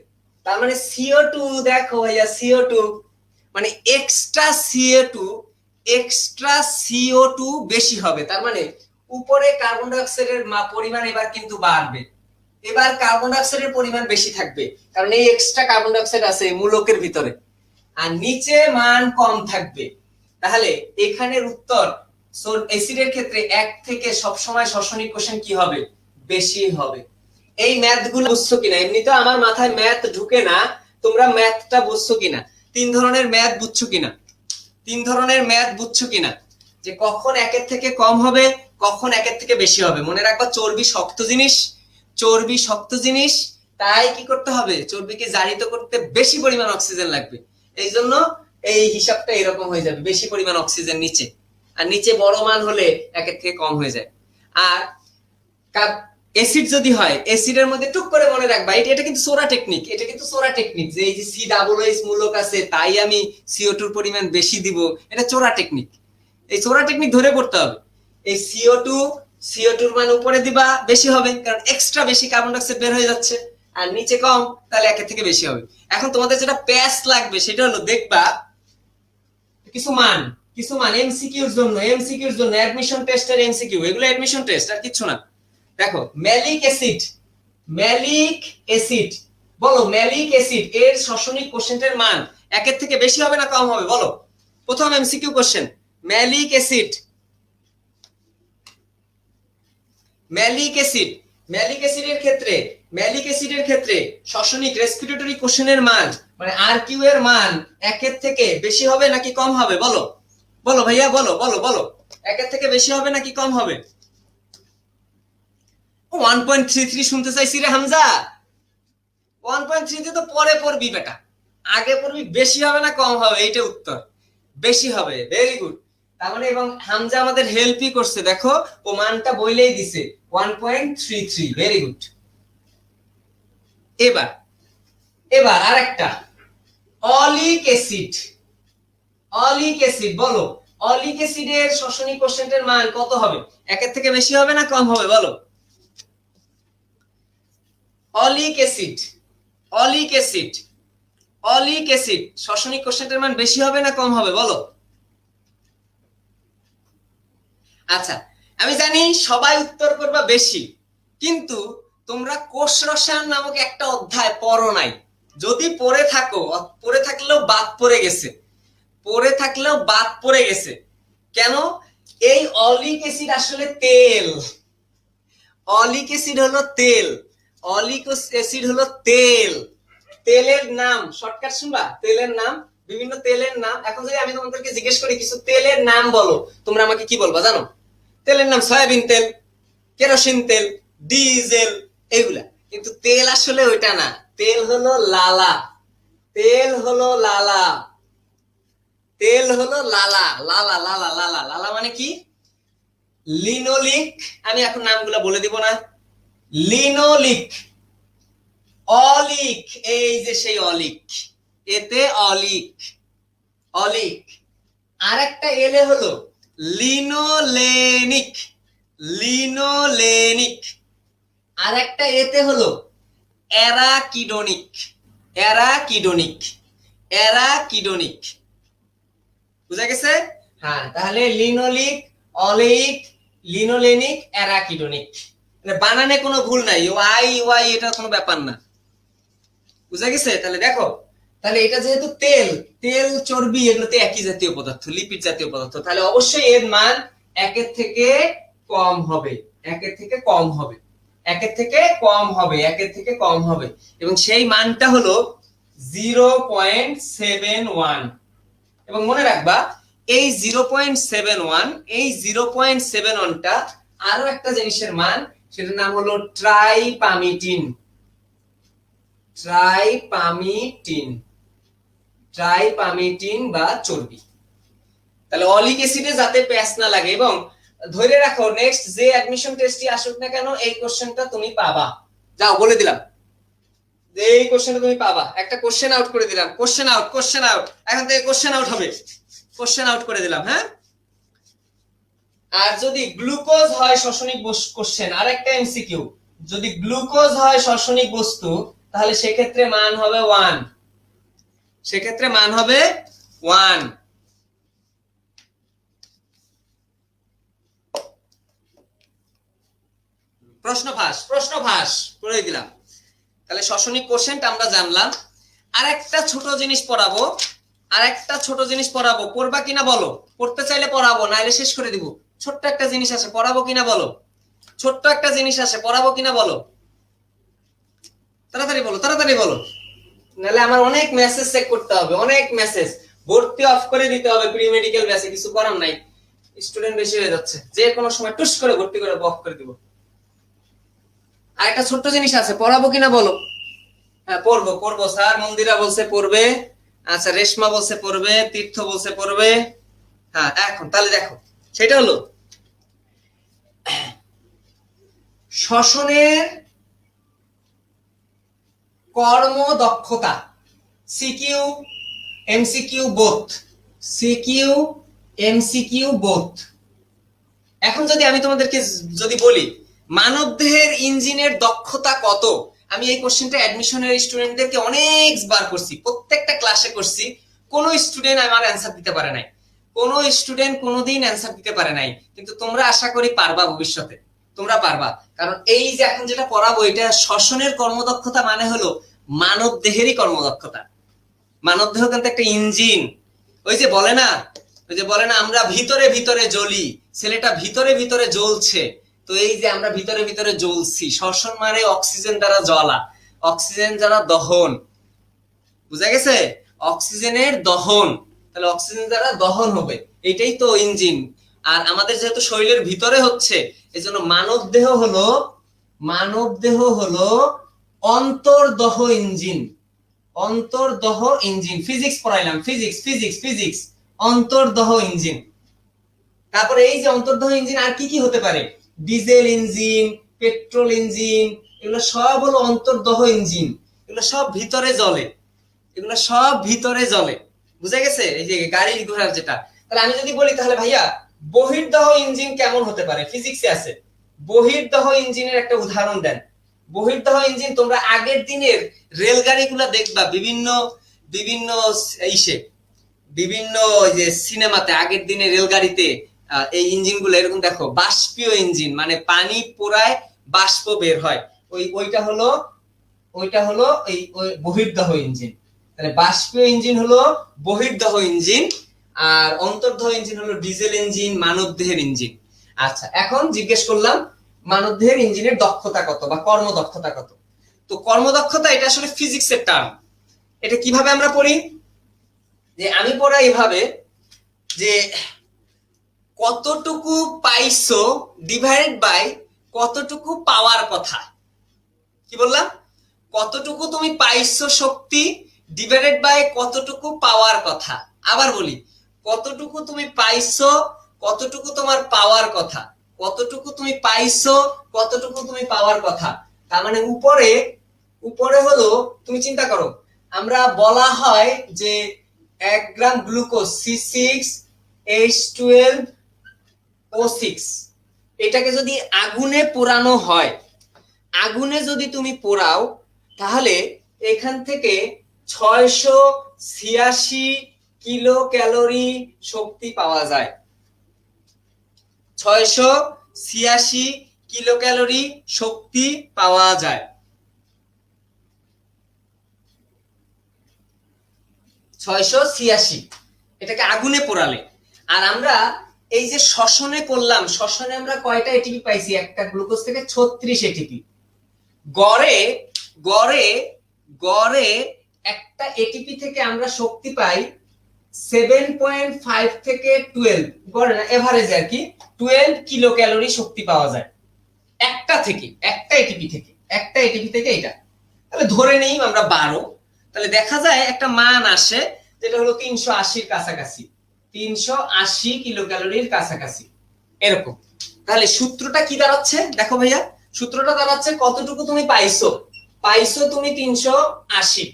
তার মানে CO2, দেখো ভাইয়া CO2 মানে এক্সট্রা CO2 বেশি হবে। তার মানে উপরে কার্বন ডাই অক্সাইডের পরিমাণ এবার কিন্তু বাড়বে, এবার কার্বন ডাই অক্সাইডের পরিমাণ বেশি থাকবে, কারণ এই এক্সট্রা কার্বন ডাই অক্সাইড আছে মূলকের ভিতরে। আর নিচে মান কম থাকবে। তাহলে এখানের উত্তর অ্যাসিডের ক্ষেত্রে এক থেকে সবসময় শ্বসনিক কোষণ কি হবে? বেশি হবে। এই ম্যাথগুলো বুঝছো কিনা? এমনিতে আমার মাথায় ম্যাথ ঢুকে না, তোমরা ম্যাথটা বুঝছো কিনা? তিন ধরনের ম্যাথ বুঝছো কিনা? তিন ধরনের ম্যাথ বুঝছো কিনা? যে কখন একের থেকে কম হবে, কখন একের থেকে বেশি হবে। মনে রাখবা চর্বি শক্ত জিনিস, চর্বি শক্ত জিনিস, তাই কি করতে হবে? চর্বিকে জারিত করতে বেশি পরিমাণ অক্সিজেন লাগবে। এই জন্য এই হিসাবটা এরকম হয়ে যাবে, বেশি পরিমাণ অক্সিজেন নিচে, আর নিচে বড় মান হলে একের থেকে কম হয়ে যায়। আর অ্যাসিড যদি হয়, অ্যাসিডের মধ্যে টুক করে মনে রাখবা, এটা কিন্তু সোরা টেকনিক, এটা কিন্তু সোরা টেকনিক, যে এই যে সি ডাবল এইচ মূলক আছে তাই আমি CO2 এর পরিমাণ বেশি দিব, এটা চোরা টেকনিক। এই চোরা টেকনিক ধরে পড়তে হবে। এই CO2 এর মান উপরে দিবা বেশি হবে, কারণ এক্সট্রা বেশি কার্বন ডাই অক্সাইড বের হয়ে যাচ্ছে, আর নিচে কম, তাহলে একের থেকে বেশি হবে। এখন তোমাদের যেটা প্যাস লাগবে সেটা হলো দেখবা কিছু মান এমসিকিউর জন্য, অ্যাডমিশন টেস্টের এমসিকিউ, এগুলো অ্যাডমিশন টেস্ট আর কিছু না। দেখো ম্যালিক অ্যাসিড, বলো ম্যালিক অ্যাসিড এর শ্বসনিক কোষেন্টের মান একের থেকে বেশি হবে না কম হবে? বলো, প্রথম এমসিকিউ কোশ্চেন। ম্যালিক অ্যাসিডের ক্ষেত্রে শ্বসনিক রেসপিরেটরি কোষেনের মান মানে আরকিউ এর মান একের থেকে বেশি হবে নাকি কম হবে? বলো বলো ভাইয়া, বলো বলো বলো, একের থেকে বেশি হবে নাকি কম হবে? 1.33 শুনতে চাইছি রে হামজা। 1.3 তো পরে পড়বি বেটা, আগে পড়বি বেশি হবে না কম হবে, এইটা উত্তর, বেশি হবে। Very good. তার মানে এবং হামজা আমাদের হেল্পই করছে, দেখো ও মানটা বইলেই দিছে 1.33। Very good. এবার আরেকটা অলিক অ্যাসিড, বলো অলিক অ্যাসিডের শ্বসনিক কোষেন্টের মান কত হবে? একের থেকে বেশি হবে না কম হবে? বলো। অলিক অ্যাসিড শ্বসনিক কোষেন্টের মান বেশি হবে না কম হবে? বলো। আচ্ছা, আমি জানি সবাই উত্তর করবা বেশি, কিন্তু তোমরা কোষ রসায়ন নামক একটা অধ্যায় পড়ো নাই। যদি পড়ে থাকলেও বাদ পড়ে গেছে। কেন? এই অলিক অ্যাসিড আসলে তেল, অলিক অ্যাসিড হলো তেল, তেলের নাম শর্টকাট শুনবা, তেলের নাম, বিভিন্ন তেলের নাম। এখন যদি আমি তোমাদেরকে জিজ্ঞেস করি কিছু তেলের নাম বলো, তোমরা আমাকে কি বলবা জানো? তেলের নাম সয়াবিন তেল, কেরোসিন তেল, ডিজেল, এগুলা। কিন্তু তেল আসলে ওইটা না, তেল হলো লালা, লালা মানে কি? লিনোলিক, আমি এখন নামগুলো বলে দিব না, লিনোলিক, অলিক, এই যে সেই অলিক, এতে অলিক, অলিক। আর একটা এলে হলো লিনোলেনিক, লিনোলেনিক। আর একটা এতে হলো অ্যারাকিডোনিক, অ্যারাকিডোনিক, অ্যারাকিডোনিক। বুঝা গেছে? হ্যাঁ, তাহলে লিনোলিক, অলেইক, লিনোলেনিক, অ্যারাকিডোনিক। বানানে কোনো ভুল নাই, ওয়াই ওয়াই এটা কোনো ব্যাপার না। বুঝা গেছে? তাহলে দেখো, তাহলে এটা যেহেতু তেল, তেল চর্বি এগুলোতে একই জাতীয় পদার্থ, লিপিড জাতীয় পদার্থ, তাহলে অবশ্যই এর মান একের থেকে কম হবে, একের থেকে কম হবে, একের থেকে কম হবে, একের থেকে কম হবে, এবং সেই মানটা হলো 0.71। এবং মনে রাখবা এই 0.71, এই 0.71টা আরো একটা জিনিসের মান, সেটার নাম হলো ট্রাইপামিটিন, ট্রাইপামিটিন, ট্রাইপামিটিন বা চর্বি। তাহলে অলিক অ্যাসিডে যাতে প্যাচ না লাগে, এবং ধরে রাখো নেক্সট যে অ্যাডমিশন টেস্টই আসুক না কেন এই কোশ্চেনটা তুমি পাবা। যাও বলে দিলাম, এই কোশ্চেনটা তুমি পাবা। একটা কোশ্চেন আউট করে দিলাম, কোশ্চেন আউট, কোশ্চেন আউট, এখন থেকে কোশ্চেন আউট হবে, কোশ্চেন আউট করে দিলাম। হ্যাঁ, আর যদি গ্লুকোজ হয় শ্বসনিক কোশ্চেন, আর একটা এমসিকিউ, যদি গ্লুকোজ হয় শ্বসনিক বস্তু তাহলে সেক্ষেত্রে মান হবে 1, সেক্ষেত্রে মান হবে 1। প্রশ্ন ফাঁস, প্রশ্ন ফাঁস করে দিলাম। তাহলে শ্বসনিক কোশ্চেনটা আমরা জানলাম। আর একটা ছোট জিনিস পড়াবো, আর একটা ছোট জিনিস পড়াবো, পড়বা কিনা বলো? পড়তে চাইলে পড়াবো, নাইলে শেষ করে দিব। ছোট্ট একটা জিনিস আছে, পড়াবো কিনা বলো? ছোট্ট একটা জিনিস আছে, পড়াবো কিনা বলো? তাড়াতাড়ি বলো, তাড়াতাড়ি বলো, নাহলে আমার অনেক মেসেজ চেক করতে হবে, অনেক মেসেজ। ভর্তি অফ করে দিতে হবে প্রি মেডিকেল ব্যাচে, কিছু করার নাই, স্টুডেন্ট বেশি হয়ে যাচ্ছে, যে কোনো সময় টুস করে ভর্তি করে অফ করে দিব। আর একটা ছোট্ট জিনিস আছে, পড়াবো কিনা বলো? হ্যাঁ পড়বো, পড়বো স্যার, মন্দিরা বলছে পড়বে, আচ্ছা রেশমা বলছে পড়বে, তীর্থ বলছে পড়বে। হ্যাঁ এখন তাহলে দেখো, সেটা হলো শ্বসনের কর্মদক্ষতা, CQ MCQ both, CQ MCQ both. এখন যদি আমি তোমাদেরকে যদি বলি মানবদেহের ইঞ্জিনের দক্ষতা কত, আমি এই কোশ্চেনটা অ্যাডমিশনের স্টুডেন্টদেরকে অনেকবার করছি, প্রত্যেকটা ক্লাসে করছি, কোনো স্টুডেন্ট আমার অ্যান্সার দিতে পারে নাই, কোনো স্টুডেন্ট কোনোদিন অ্যান্সার দিতে পারে নাই, কিন্তু তোমরা আশা করি পারবা, ভবিষ্যতে তোমরা পারবা। কারণ এই যে এখন যেটা পড়াবো এটা শ্বসনের কর্মদক্ষতা, মানে হলো মানব দেহেরই কর্মদক্ষতা। মানব দেহ কিন্তু একটা ইঞ্জিন, ওই যে বলে না, ওই যে বলে না আমরা ভিতরে ভিতরে জ্বলি, ছেলেটা ভিতরে ভিতরে জ্বলছে, তো এই যে আমরা ভিতরে ভিতরে জ্বলছি, শ্বসন মানে অক্সিজেন দ্বারা জ্বলা, অক্সিজেন দ্বারা দহন। বুঝা গেছে? অক্সিজেনের দহন, তাহলে অক্সিজেন দ্বারা দহন হবে, এটাই তো ইঞ্জিন। আর আমাদের যেহেতু শরীরের ভিতরে হচ্ছে, এজন্য মানব দেহ হলো, মানব দেহ হলো অন্তর্দহ ইঞ্জিন, অন্তর্দহ ইঞ্জিন। ফিজিক্স পড়াইলাম, ফিজিক্স ফিজিক্স ফিজিক্স, অন্তর্দহ ইঞ্জিন। তারপরে এই যে অন্তর্দহ ইঞ্জিন আর কি কি হতে পারে, ডিজেল ইঞ্জিন, পেট্রোল ইঞ্জিন, এগুলো সব হলো অন্তর্দহ ইঞ্জিন, এগুলো সব ভিতরে জ্বলে, এগুলো সব ভিতরে জ্বলে। বুঝা গেছে? এই যে গাড়ি ঘোড়ার যেটা। তাহলে আমি যদি বলি তাহলে ভাইয়া বহির্দহ ইঞ্জিন কেমন হতে পারে, ফিজিক্সে আছে, বহির্দহ ইঞ্জিনের একটা উদাহরণ দেন। বহির্দহ ইঞ্জিন তোমরা আগের দিনের রেলগাড়িগুলো দেখবা, বিভিন্ন বিভিন্ন ইসে, বিভিন্ন যে সিনেমাতে আগের দিনে রেলগাড়িতে এই ইঞ্জিনগুলো এরকম দেখো, বাষ্পীয় ইঞ্জিন, মানে পানি পোড়ায় বাষ্প বের হয়, ওইটা হলো, ওইটা হলো এই বহির্দহ ইঞ্জিন। তাহলে বাষ্পীয় ইঞ্জিন হলো বহির্দহ ইঞ্জিন, আর অন্তর্দহ ইঞ্জিন হলো ডিজেল ইঞ্জিন, মানবদেহের ইঞ্জিন। আচ্ছা এখন জিজ্ঞেস করলাম মানবদেহের ইঞ্জিনের দক্ষতা কত বা কর্মদক্ষতা কত। তো কর্মদক্ষতা এটা আসলে ফিজিক্সের টার্ম। এটা কিভাবে আমরা পড়ি, যে আমি পড়া এভাবে যে কতটুকু পাইছো ডিভাইডেড বাই কতটুকু পাওয়ার কথা। কি বললাম? কতটুকু তুমি পাইছো শক্তি ডিভাইডেড বাই কতটুকু পাওয়ার কথা। আবার বলি, কতটুকু তুমি পাইছো, কতটুকু তোমার পাওয়ার কথা, কতটুকু তুমি পাইছো, কতটুকু তুমি পাওয়ার কথা। তার মানে উপরে উপরে হলো, তুমি চিন্তা করো, আমরা বলা হয় যে 1 গ্রাম গ্লুকোজ C6H12O6, এটাকে যদি আগুনে পোড়ানো হয়, আগুনে যদি তুমি পোড়াও, তাহলে এখান থেকে 686 কিলো ক্যালোরি শক্তি পাওয়া যায়। 686 কিলো ক্যালোরি শক্তি পাওয়া যায়। 686, এটাকে আগুনে পোড়ালে। আর আমরা এই যে শ্বসনে করলাম, শ্বসনে আমরা কয়টা এটিপি পাইছি? একটা গ্লুকোজ থেকে 36 এটিপি। গড়ে গড়ে গড়ে একটা এটিপি থেকে আমরা শক্তি পাই 7.5 থেকে 12, গড়ে না, এভারেজ আর কি, 12 কিলো ক্যালোরি শক্তি পাওয়া যায় একটা থেকে, একটা এটিপি থেকে, একটা এটিপি থেকে। এটা তাহলে ধরে নেই আমরা 12, তাহলে দেখা যায় একটা মান আসে যেটা হলো 380-র কাছাকাছি, 380 কিলো ক্যালোরির কাছাকাছি, এরকম। তাহলে সূত্রটা কি দাঁড়াচ্ছে দেখো ভাইয়া, সূত্রটা দাঁড়াচ্ছে কতটুকু তুমি পাইছো, পাইছো তুমি 380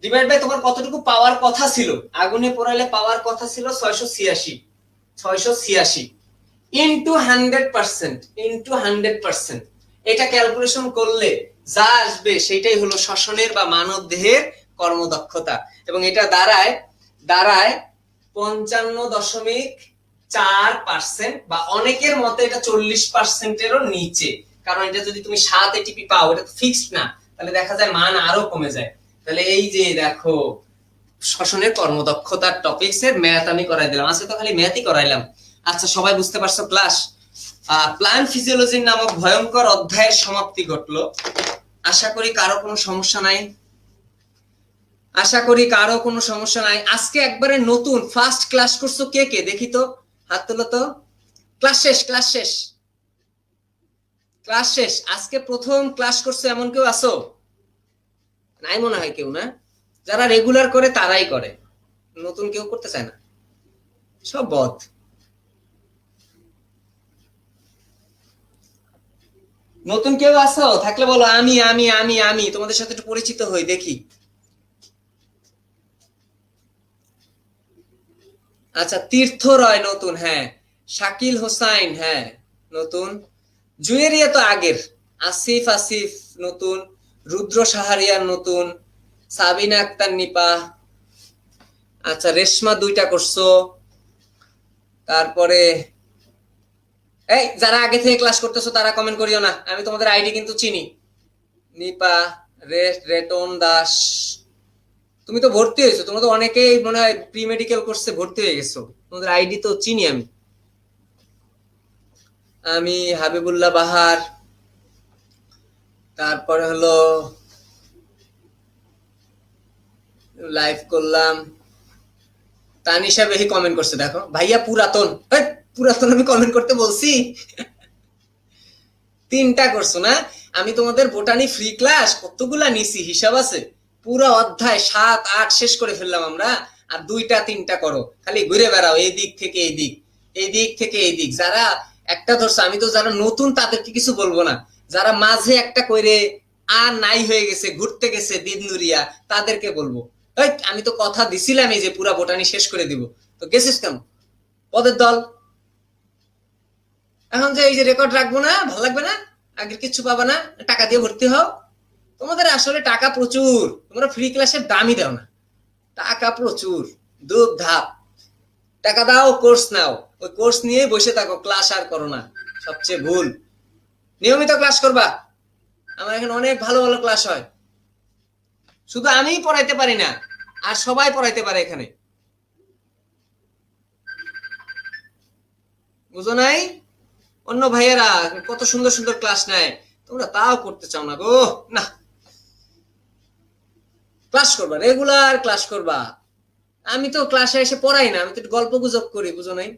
ডিভাইড বাই তোমার কতটুকু পাওয়ার কথা ছিল, আগুনে পোড়ালে পাওয়ার কথা ছিল 686 ইনটু 100%, এটা ক্যালকুলেশন করলে যা আসবে সেটাই হলো শ্বসনের বা মানব দেহের কর্মদক্ষতা। এবং এটা দাঁড়ায় 55.4%, বা অনেকের মতে এটা 40%-এরও নিচে। কারণ এটা যদি তুমি 7 এটিপি পাও, এটা তো ফিক্সড না, তাহলে দেখা যায় মান আরো কমে যায়। তাহলে এই যে দেখো, শ্বসনের কর্মদক্ষতার টপিকস এর ম্যাথ আমি করাই দিলাম, আজকে তো খালি ম্যাথই করাইলাম। আচ্ছা, সবাই বুঝতে পারছো ক্লাস? প্ল্যান্ট ফিজিওলজি নামক ভয়ঙ্কর অধ্যায়ের সমাপ্তি ঘটলো। আশা করি কারো কোনো সমস্যা নাই, আশা করি কারো কোনো সমস্যা নাই। আজকে একবারে নতুন ফার্স্ট ক্লাস করছো কে কে, দেখি তো, হাত তোলো তো। ক্লাস শেষ, ক্লাস শেষ, ক্লাস শেষ, আজকে প্রথম ক্লাস করছো এমন কেউ আছো? নাই মনে হয় কেউ, না? যারা রেগুলার করে তারাই করে, নতুন কেউ করতে চায় না, সব বদ। নতুন কেউ আছো? থাকলে বলো আমি আমি আমি আমি তোমাদের সাথে একটু পরিচিত হই দেখি। আচ্ছা, তীর্থ রয় নতুন, হ্যাঁ। শাকিল হোসাইন, হ্যাঁ নতুন। জুয়েরিয়া তো আগের। আসিফ নতুন। রুদ্র সাহারিয়ার নতুন। সাবিনা আক্তার নিপা। আচ্ছা, রেশমা 2টা করছো। তারপরে এই যারা আগে থেকে ক্লাস করতেছো তারা কমেন্ট করিও না, আমি তোমাদের আইডি কিন্তু চিনি। নিপা, রেটন দাস, তুমি তো ভর্তি হয়েছো, তোমরা তো অনেকেই মনে হয় প্রি মেডিকেল কোর্সে ভর্তি হয়ে গেছো, তোমাদের আইডি তো চিনি আমি। আমি হাবিবুল্লাহ বাহার, তারপরে হলো লাইভ করলাম। তানিশা বেহি কমেন্ট করছে, দেখো ভাইয়া পুরাতন, পুরাতন আমি কমেন্ট করতে বলছি? 3টা করছো না? আমি তোমাদের বোটানি ফ্রি ক্লাস কতগুলা নিছি হিসাব আছে, পুরো অধ্যায় 7-8 শেষ করে ফেললাম আমরা। আর 2টা-3টা করো, খালি ঘুরে বেড়াও এই দিক থেকে এই দিক, এই দিক থেকে এই দিক। যারা একটা ধরছো, আমি তো যারা নতুন তাদেরকে কিছু বলবো না, যারা মাঝে একটা করে আর নাই হয়ে গেছে, ঘুরতে গেছে দিনদুরিয়া, তাদেরকে বলবো। আমি তো কথা দিছিলাম এই যে পুরা বোটানি শেষ করে দিব, তো গেছিস কেন পদের দল? এখন যে এই যে রেকর্ড রাখবো না, ভালো লাগবে না, আগের কিছু পাবা না, টাকা দিয়ে ভর্তি হও। তোমাদের আসলে টাকা প্রচুর, তোমরা ফ্রি ক্লাসের দামই দাও না, টাকা প্রচুর, দুধ ধাপ। টাকা দাও, কোর্স নাও, ওই কোর্স নিয়ে বসে থাকো, ক্লাস আর করো না, সবচেয়ে ভুল। নিয়মিত ক্লাস করবা, আমার এখানে অনেক ভালো ভালো ক্লাস হয়, শুধু আমিই পড়াইতে পারি না, আর সবাই পড়াইতে পারে এখানে, বুঝো নাই? অন্য ভাইয়েরা কত সুন্দর সুন্দর ক্লাস নেয়, তোমরা তাও করতে চাও না গো। না, ক্লাস করবা, রেগুলার ক্লাস করবা। আমি তো ক্লাসে এসে পড়াই না, আমি তো গল্প গুজব করি, বুঝো নাই?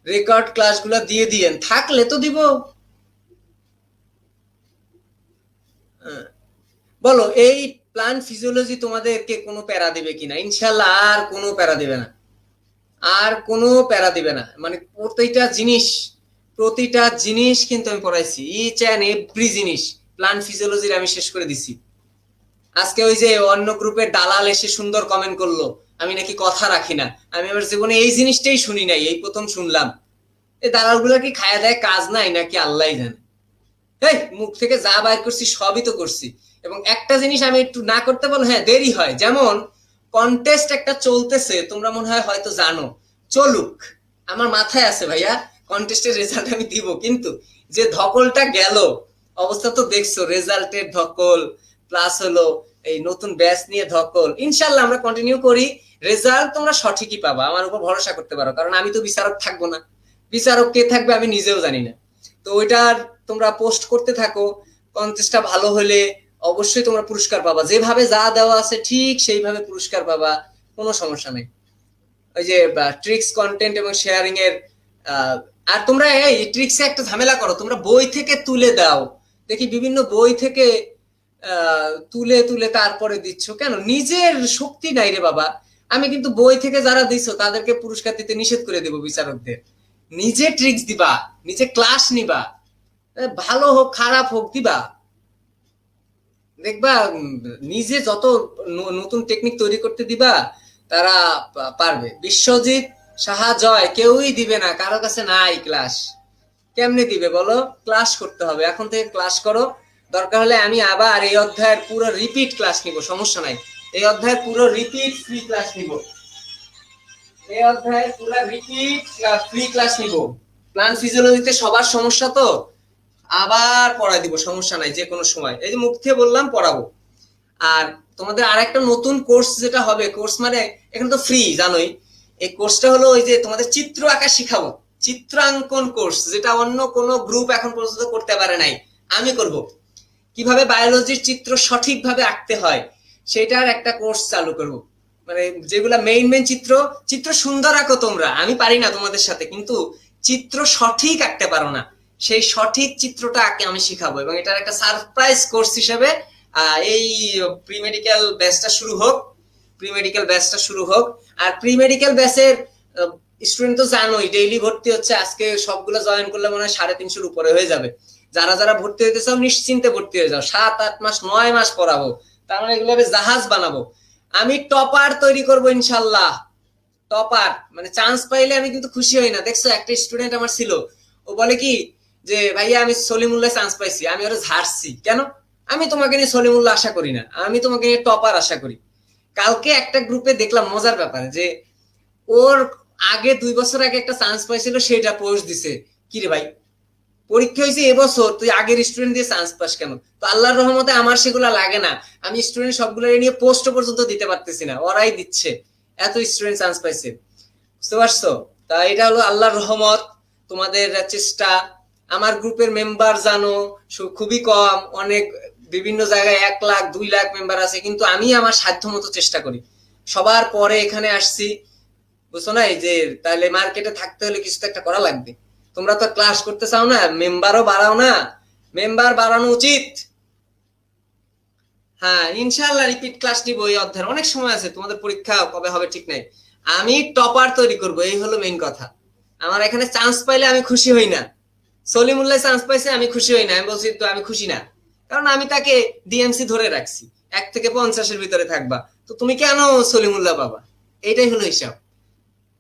রেকর্ড ক্লাসগুলো দিয়ে দিয়েন, থাকলে তো দিব। বলো, এই প্ল্যান্ট ফিজিওলজি তোমাদেরকে কোনো প্যারা দেবে কিনা? ইনশাল্লাহ আর কোনো প্যারা দেবে না, আর কোনো প্যারা দিবে না, মানে প্রতিটা জিনিস কিন্তু আমি পড়াইছি, ইচ অ্যান্ড এভরি জিনিস। প্লান্ট ফিজিওলজির আমি শেষ করে দিছি। আজকে ওই যে অন্য গ্রুপের দালাল এসে সুন্দর কমেন্ট করলো আমি নাকি কথা রাখি না, আমি আমার জীবনে এই জিনিসটাই শুনি নাই, এই প্রথম শুনলাম। এই দালাল গুলা কি খায়া দেয় কাজ নাই নাকি আল্লাহ জানে। এই মুখ থেকে যা বাইর করছি সবই তো করছি। এবং একটা জিনিস আমি একটু না করতে বলো, হ্যাঁ দেরি হয়, যেমন কন্টেস্ট একটা চলতেছে, তোমরা মনে হয় হয়তো জানো, চলুক, আমার মাথায় আছে ভাইয়া, কন্টেস্টের রেজাল্ট আমি দিব, কিন্তু যে ধকলটা গেল, অবস্থা তো দেখছো, রেজাল্টের ধকল প্লাস হলো এই নতুন ব্যাচ নিয়ে ধকল। ইনশাল্লাহ আমরা কন্টিনিউ করি, রেজাল্ট তোমরা সঠিকই পাবা, আমার উপর ভরসা করতে পারো, কারণ আমি তো বিচারক থাকবো না, বিচারক কে থাকবে আমি নিজেও জানি না। তো ওইটার তোমরা পোস্ট করতে থাকো, কন্টেস্টটা ভালো হলে অবশ্যই তোমরা পুরস্কার পাবা, যেভাবে যা দেওয়া আছে ঠিক সেইভাবে পুরস্কার পাবা, কোনো সমস্যা নেই। ওই যে ট্রিক্স কন্টেন্ট এবং শেয়ারিং এর আর তোমরা এই ট্রিক্সে একটা ঝামেলা করো, তোমরা বই থেকে তুলে দাও, দেখি বিভিন্ন বই থেকে তুলে তুলে তারপরে দিচ্ছ, কেন? নিজের শক্তি নাই রে বাবা। আমি কিন্তু বই থেকে যারা দিছো তাদেরকে পুরস্কার দিতে নিষেধ করে দেবো বিচারকদের। নিজে ট্রিক্স দিবা, নিজে ক্লাস নিবা, ভালো হোক খারাপ হোক দিবা, দেখবা নিজে যত নতুন টেকনিক তৈরি করতে দিবা তারা পারবে। বিশ্বজিৎ সাহা জয় কেউই দিবে না, কারো কাছে নাই ক্লাস, কেমনে দিবে বলো? ক্লাস করতে হবে, এখন থেকে ক্লাস করো, দরকার হলে আমি আবার এই অধ্যায়ের পুরো রিপিট ক্লাস নিব, সমস্যা নাই, এই অধ্যায়ের পুরো রিপিট ফ্রি ক্লাস নিব, এই অধ্যায়ের পুরো রিপিট ফ্রি ক্লাস নিব। প্ল্যান্ট ফিজিওলজিতে সবার সমস্যা তো, আবার পড়াই দিব, সমস্যা নাই, যে কোনো সময়, এই যে মুখ থেকে বললাম পড়াবো। আর তোমাদের আর একটা নতুন কোর্স যেটা হবে, কোর্স মানে এখানে তো ফ্রি জানোই, এই কোর্সটা হলো ওই যে তোমাদের চিত্র আঁকা শিখাবো, চিত্রাঙ্কন কোর্স, যেটা অন্য কোনো গ্রুপ এখন পর্যন্ত করতে পারে নাই, আমি করব। কিভাবে বায়োলজির চিত্র সঠিকভাবে আঁকতে হয় সেটার একটা কোর্স চালু করব, মানে যেগুলা মেইন চিত্র, চিত্র সুন্দর আঁকো তোমরা, আমি পারি না তোমাদের সাথে, কিন্তু চিত্র সঠিক আঁকতে পারো না, সেই সঠিক চিত্রটা আঁকে আমি শিখাবো। এবং এটার একটা সারপ্রাইজ কোর্স হিসেবে এই প্রি মেডিকেল ব্যাচটা শুরু হোক, আর প্রি মেডিকেল ব্যাচের স্টুডেন্ট তো জানোই ডেইলি ভর্তি হচ্ছে, আজকে সবগুলো জয়েন করলে মনে হয় 350-র উপরে হয়ে যাবে। যারা যারা ভর্তি হইতে চাও নিশ্চিন্তে ভর্তি হয়ে যাও, 7-8 মাস 9 মাস পড়াবো, তার মানে এগুলো জাহাজ বানাবো। আমি টপার তৈরি করব ইনশাল্লাহ, টপার মানে চান্স পাইলে আমি কিন্তু খুশি হই না। দেখছো একটা স্টুডেন্ট আমার ছিল, ও বলে কি যে ভাইয়া আমি সলিমুল্লাহ চান্স পাইছি, আমি ওরা ঝাড়ছি, কেন? আমি তোমাকে নিয়ে সলিমুল্লাহ আশা করি না, আমি তোমাকে নিয়ে টপার আশা করি। কালকে একটা গ্রুপে দেখলাম মজার ব্যাপার, যে ওর আগে 2 বছর আগে একটা চান্স পাইছিল, সেটা পোস্ট দিছে, কি রে ভাই পরীক্ষা হয়েছে এবছর, তুই আগের স্টুডেন্ট দিয়ে চান্স পাস কেন? তো আল্লাহর রহমতে আমার সেগুলো লাগে না, আমি স্টুডেন্ট সবগুলো নিয়ে পোস্ট পর্যন্ত দিতে পারতেছি না, ওরাই দিচ্ছে, এত স্টুডেন্ট চান্স পাইছে, বুঝতে পারছো? তা এটা হলো আল্লাহর রহমত, তোমাদের চেষ্টা। আমার গ্রুপের মেম্বার জানো খুবই কম, অনেক বিভিন্ন জায়গায় 1 লাখ 2 লাখ মেম্বার আছে, কিন্তু আমি আমার সাধ্য মতো চেষ্টা করি। সবার পরে এখানে আসছি, বুঝছো না? এই যে তাহলে মার্কেটে থাকতে হলে কিছু তো একটা করা লাগবে। তোমরা তো ক্লাস করতে চাও না, মেম্বারও বাড়াও না, মেম্বার বাড়ানো উচিত। হ্যাঁ ইনশাআল্লাহ রিপিট ক্লাস নিব, এই অধ্যায়ের অনেক সময় আছে, তোমাদের পরীক্ষা কবে হবে ঠিক নাই, আমি টপার তৈরি করব, এই হলো মেইন কথা। আমার এখানে চান্স পাইলে আমি খুশি হই না, সলিমুল্লাহ চান্স পাইছে আমি খুশি হই না, আমি বলছি তো আমি খুশি না, কারণ আমি তাকে ডিএমসি ধরে রাখছি, 1 থেকে 50-এর ভিতরে থাকবা, তো তুমি কেন সলিমুল্লাহ পাবা? এইটাই হলো হিসাব।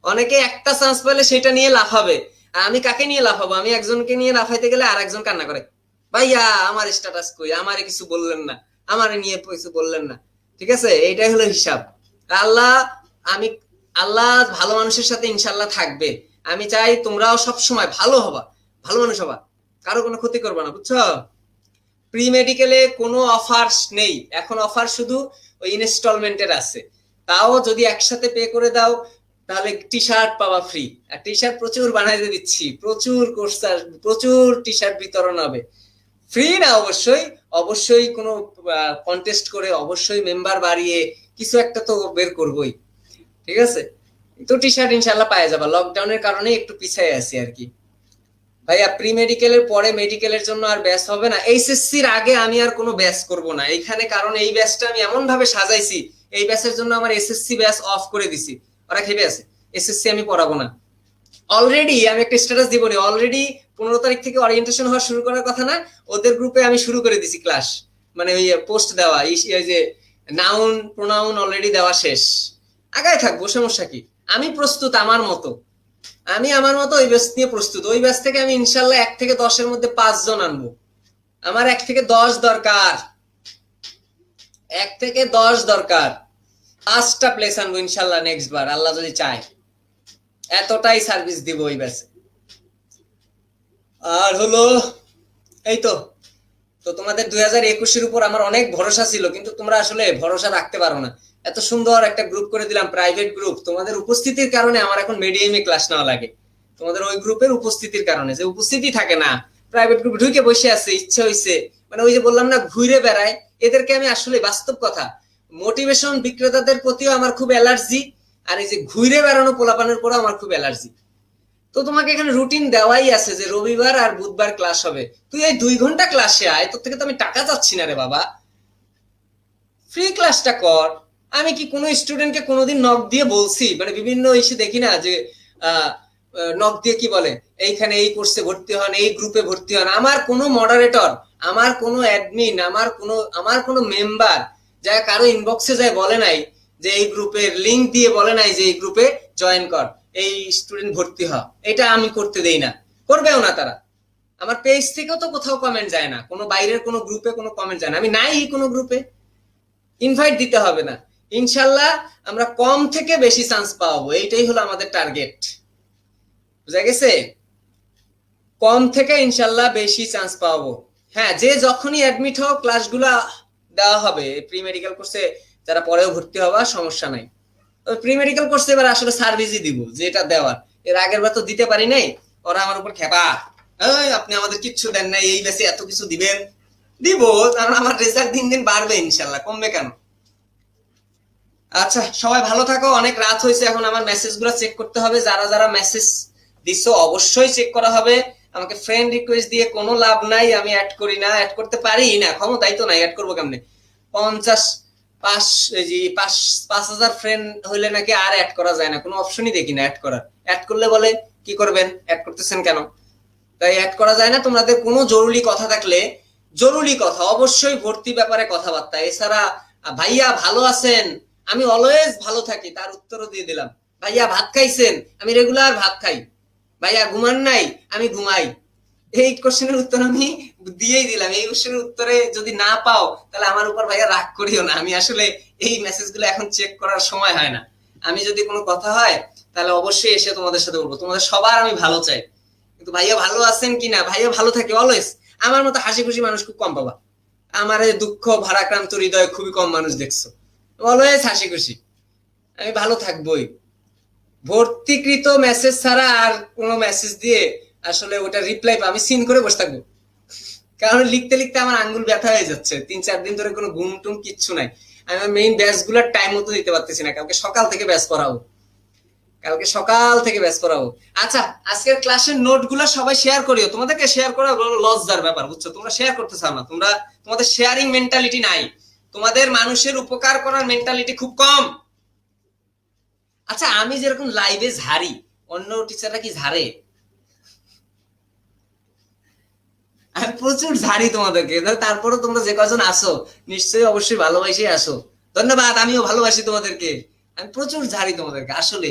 অনেকে একটা চান্স পেলে সেটা নিয়ে লাফাবে, আর আমি কাকে নিয়ে লাফাবো? আমি একজনকে নিয়ে লাফাইতে গেলে আর একজন কান্না করে, ভাইয়া আমার স্ট্যাটাস কই, আমারে কিছু বললেন না, আমারে নিয়ে কিছু বললেন না। ঠিক আছে, এইটাই হলো হিসাব। আল্লাহ আমি আল্লাহ ভালো মানুষের সাথে ইনশাল্লাহ থাকবে। আমি চাই তোমরাও সব সময় ভালো হবা, ভালো মানুষ হবা, কারো কোনো ক্ষতি করবা না, বুঝছো? প্রি মেডিকেলে কোনো অফার নেই এখন, অফার শুধু ওই ইনস্টলমেন্টের আছে, তাও যদি একসাথে পে করে দাও তাহলে টি শার্ট পাওয়া ফ্রি, আর টি শার্ট প্রচুর বানাইতে দিচ্ছি, প্রচুর কোর্স, প্রচুর টি শার্ট বিতরণ হবে, ফ্রি না অবশ্যই, অবশ্যই কোনো কন্টেস্ট করে, অবশ্যই মেম্বার বাড়িয়ে কিছু একটা তো বের করবই, ঠিক আছে? তো টি শার্ট ইনশাল্লাহ পাওয়া যাবে, লকডাউনের কারণে একটু পিছিয়ে আছি আর কি। ভাইয়া প্রি মেডিকেলের পরে মেডিকেলের জন্য আর ব্যাচ হবে না, এইচএসসির আগে আমি আর কোনো ব্যাচ করব না এইখানে, কারণ এই ব্যাচটা আমি এমন ভাবে সাজাইছি, এই ব্যাচের জন্য আমার এসএসসি ব্যাচ অফ করে দিছি, ওরা খেপে আছে, এসএসসি আমি পড়াবো না। অলরেডি আমি একটা স্ট্যাটাস দিব নি, অলরেডি 15 তারিখ থেকে ওরিয়েন্টেশন হওয়া শুরু করার কথা না, ওদের গ্রুপে আমি শুরু করে দিছি ক্লাস, মানে ওই পোস্ট দেওয়া, এই যে নাউন প্রোনাউন অলরেডি দেওয়া শেষ। আগায় থাকবো, সমস্যা কি? আমি প্রস্তুত আমার মতো, আমি আমার মতো ওই ব্যাচ নিয়ে প্রস্তুত। ওই ব্যাচ থেকে আমি ইনশাল্লাহ 1 থেকে 10-এর মধ্যে 5 জন আনবো। আমার 1 থেকে 10 দরকার, 1 থেকে 10 দরকার, 5টা প্লেস আনবো ইনশাল্লাহ নেক্সট বার, আল্লাহ যদি চায়। এতটাই সার্ভিস দিব ওই ব্যাচে। আর হলো এই তো, তো তোমাদের 2021-এর উপর আমার অনেক ভরসা ছিল, কিন্তু তোমরা আসলে ভরসা রাখতে পারো না। এত সুন্দর একটা গ্রুপ করে দিলাম, প্রাইভেট গ্রুপ, তোমাদের উপস্থিতির কারণে আমার এখন মিডিয়ামে ক্লাস নেওয়া লাগে। তোমাদের ওই গ্রুপের উপস্থিতির কারণে, যে উপস্থিতি থাকে না, প্রাইভেট গ্রুপ ঢুকে বসে আছে, ইচ্ছা হইছে, মানে ওই যে বললাম না ঘুরে বেড়ায়, এদেরকে আমি আসলে বাস্তব কথা, মোটিভেশন বিক্রেতাদের প্রতিও আমার খুব অ্যালার্জি, আর এই যে ঘুরে বেড়ানো পোলাপানের পরও আমার খুব অ্যালার্জি। তো তোমাকে এখানে রুটিন দেওয়াই আছে যে রবিবার আর বুধবার ক্লাস হবে, তুই এই 2 ঘন্টা ক্লাসে আয়, তোর থেকে তো আমি টাকা চাচ্ছি না রে বাবা, ফ্রি ক্লাসটা কর। আমি কি কোনো স্টুডেন্টকে কোনোদিন নক দিয়ে বলছি, মানে বিভিন্ন ইস্যু দেখি না যে নক দিয়ে কি বলে, এইখানে এই কোর্সে ভর্তি হন, এই গ্রুপে ভর্তি হন, আমার কোনো মডারেটর, আমার কোনো অ্যাডমিন, আমার কোনো মেম্বার যা কারো ইনবক্সে যায় বলে নাই যে এই গ্রুপের লিংক দিয়ে বলে নাই যে এই গ্রুপে জয়েন কর, এই স্টুডেন্ট ভর্তি হ, এটা আমি করতে দেই না, করবেও না তারা। আমার পেজ থেকেও তো কোথাও কমেন্ট যায় না, কোনো বাইরের কোনো গ্রুপে কোনো কমেন্ট যায় না, আমি নাই কোনো গ্রুপে, ইনভাইট দিতে হবে না। ইনশাল্লাহ আমরা কম থেকে বেশি চান্স পাবো, এইটাই হলো আমাদের টার্গেট, বুঝা গেছে? কম থেকে ইনশাল্লাহ বেশি চান্স পাবো। হ্যাঁ, যে যখনই অ্যাডমিট হও ক্লাসগুলা দেওয়া হবে। প্রি মেডিকেল কোর্সে যারা পরেও ভর্তি হওয়া সমস্যা নাই, প্রি মেডিকেল কোর্সে এবার আসলে সার্ভিসই দিব যেটা দেওয়ার, এর আগের বার তো দিতে পারি নাই, ওরা আমার উপর খেপা, আপনি আমাদের কিচ্ছু দেন নাই, এই বেসে এত কিছু দিবেন। দিব, কারণ আমার রেজাল্ট দিন দিন বাড়বে ইনশাল্লাহ, কমবে কেন? আচ্ছা, সবাই ভালো থাকো, অনেক রাত হয়েছে, এখন আমার মেসেজ গুলো চেক করতে হবে, যারা যারা মেসেজ দিছো অবশ্যই চেক করা হবে। আমাকে ফ্রেন্ড রিকোয়েস্ট দিয়ে কোনো লাভ নাই, আমি অ্যাড করি না, অ্যাড করতে পারি না, ক্ষমতাই তো নাই, অ্যাড করবো কেমনে? 50 পাঁচ এই যে 5,000 ফ্রেন্ড হইলে নাকি আর অ্যাড করা যায় না, কোনো অপশনই দেখি না অ্যাড করার। অ্যাড করলে বলে কি করবেন, অ্যাড করতেছেন কেন? তাই অ্যাড করা যায় না। তোমাদের কোনো জরুরি কথা থাকলে, জরুরি কথা অবশ্যই ভর্তি ব্যাপারে কথাবার্তা, এছাড়া ভাইয়া ভালো আছেন, আমি অলওয়েজ ভালো থাকি, তার উত্তরও দিয়ে দিলাম। ভাইয়া ভাত খাইছেন, আমি রেগুলার ভাত খাই। ভাইয়া ঘুমান নাই, আমি ঘুমাই। এই কোশ্চেনের উত্তর আমি দিয়েই দিলাম। এই কোশ্চেনের উত্তরে যদি না পাও তাহলে আমার উপর ভাইয়া রাগ করিও না, আমি আসলে এই মেসেজগুলো এখন চেক করার সময় হয় না। আমি যদি কোনো কথা হয় তাহলে অবশ্যই এসে তোমাদের সাথে বলবো, তোমাদের সবার আমি ভালো চাই। কিন্তু ভাইয়া ভালো আছেন কিনা, ভাইয়া ভালো থাকে অলওয়েজ। আমার মতো হাসি খুশি মানুষ খুব কম পাবা, আমার এই দুঃখ ভারাক্রান্ত হৃদয়ে খুবই কম মানুষ দেখছো, অলওয়েজ হাসি খুশি। আমি ভালো থাকবোই। ভর্তিকৃত মেসেজ ছাড়া আর কোনো মেসেজ দিয়ে আসলে ওটা রিপ্লাই আমি সিন করে বসে থাকবো, কারণ লিখতে লিখতে আমার আঙ্গুল ব্যথা হয়ে যাচ্ছে, 3-4 দিন ধরে কোনো ঘুম টুম কিচ্ছু নাই। আমি মেইন ব্যাচ গুলার টাইম মতো দিতে পারতেছি না, কালকে সকাল থেকে ব্যাচ পড়াবো, কালকে সকাল থেকে ব্যাচ পড়াবো। আচ্ছা, আজকের ক্লাসের নোট গুলা সবাই শেয়ার করিও, তোমাদেরকে শেয়ার করা লজ্জার ব্যাপার, বুঝছো? তোমরা শেয়ার করতে চাও না, তোমাদের শেয়ারিং মেন্টালিটি নাই, তোমাদের মানুষের উপকার করার মেন্টালিটি খুব কম। আচ্ছা, আমি যেরকম লাইভে ঝাড়ি, অন্য টিচাররা কি ঝাড়ে? আমি প্রচুর ঝাড়ি তোমাদেরকে, তারপরে তোমরা যে কজন আসো নিশ্চয়ই অবশ্যই ভালোবাসি আসো, ধন্যবাদ, আমিও ভালোবাসি তোমাদেরকে। আমি প্রচুর ঝাড়ি তোমাদেরকে আসলে।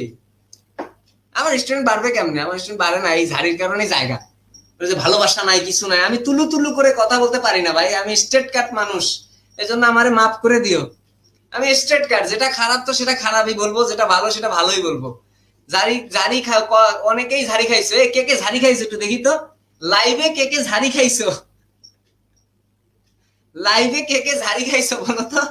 আমার স্টুডেন্ট বাড়বে কেমনে? আমার স্টুডেন্ট বাড়ে না এই ঝাড়ির কারণে, জায়গা যে ভালোবাসা নাই কিছু নাই, আমি তুলু তুলু করে কথা বলতে পারি না ভাই, আমি স্ট্রেট কাট মানুষ, এজন্য আমারে মাফ করে দিও। আমি স্ট্রেট কাট, যেটা খারাপ তো সেটা খারাপই বলবো, যেটা ভালো সেটা ভালোই বলবো। ঝাড়ি ঝাড়ি অনেকেই ঝাড়ি খাইছো, কে কে ঝাড়ি খাইছো একটু দেখি তো, লাইভে কে কে ঝাড়ি খাইছো, লাইভে কে কে ঝাড়ি খাইছো বলো তো।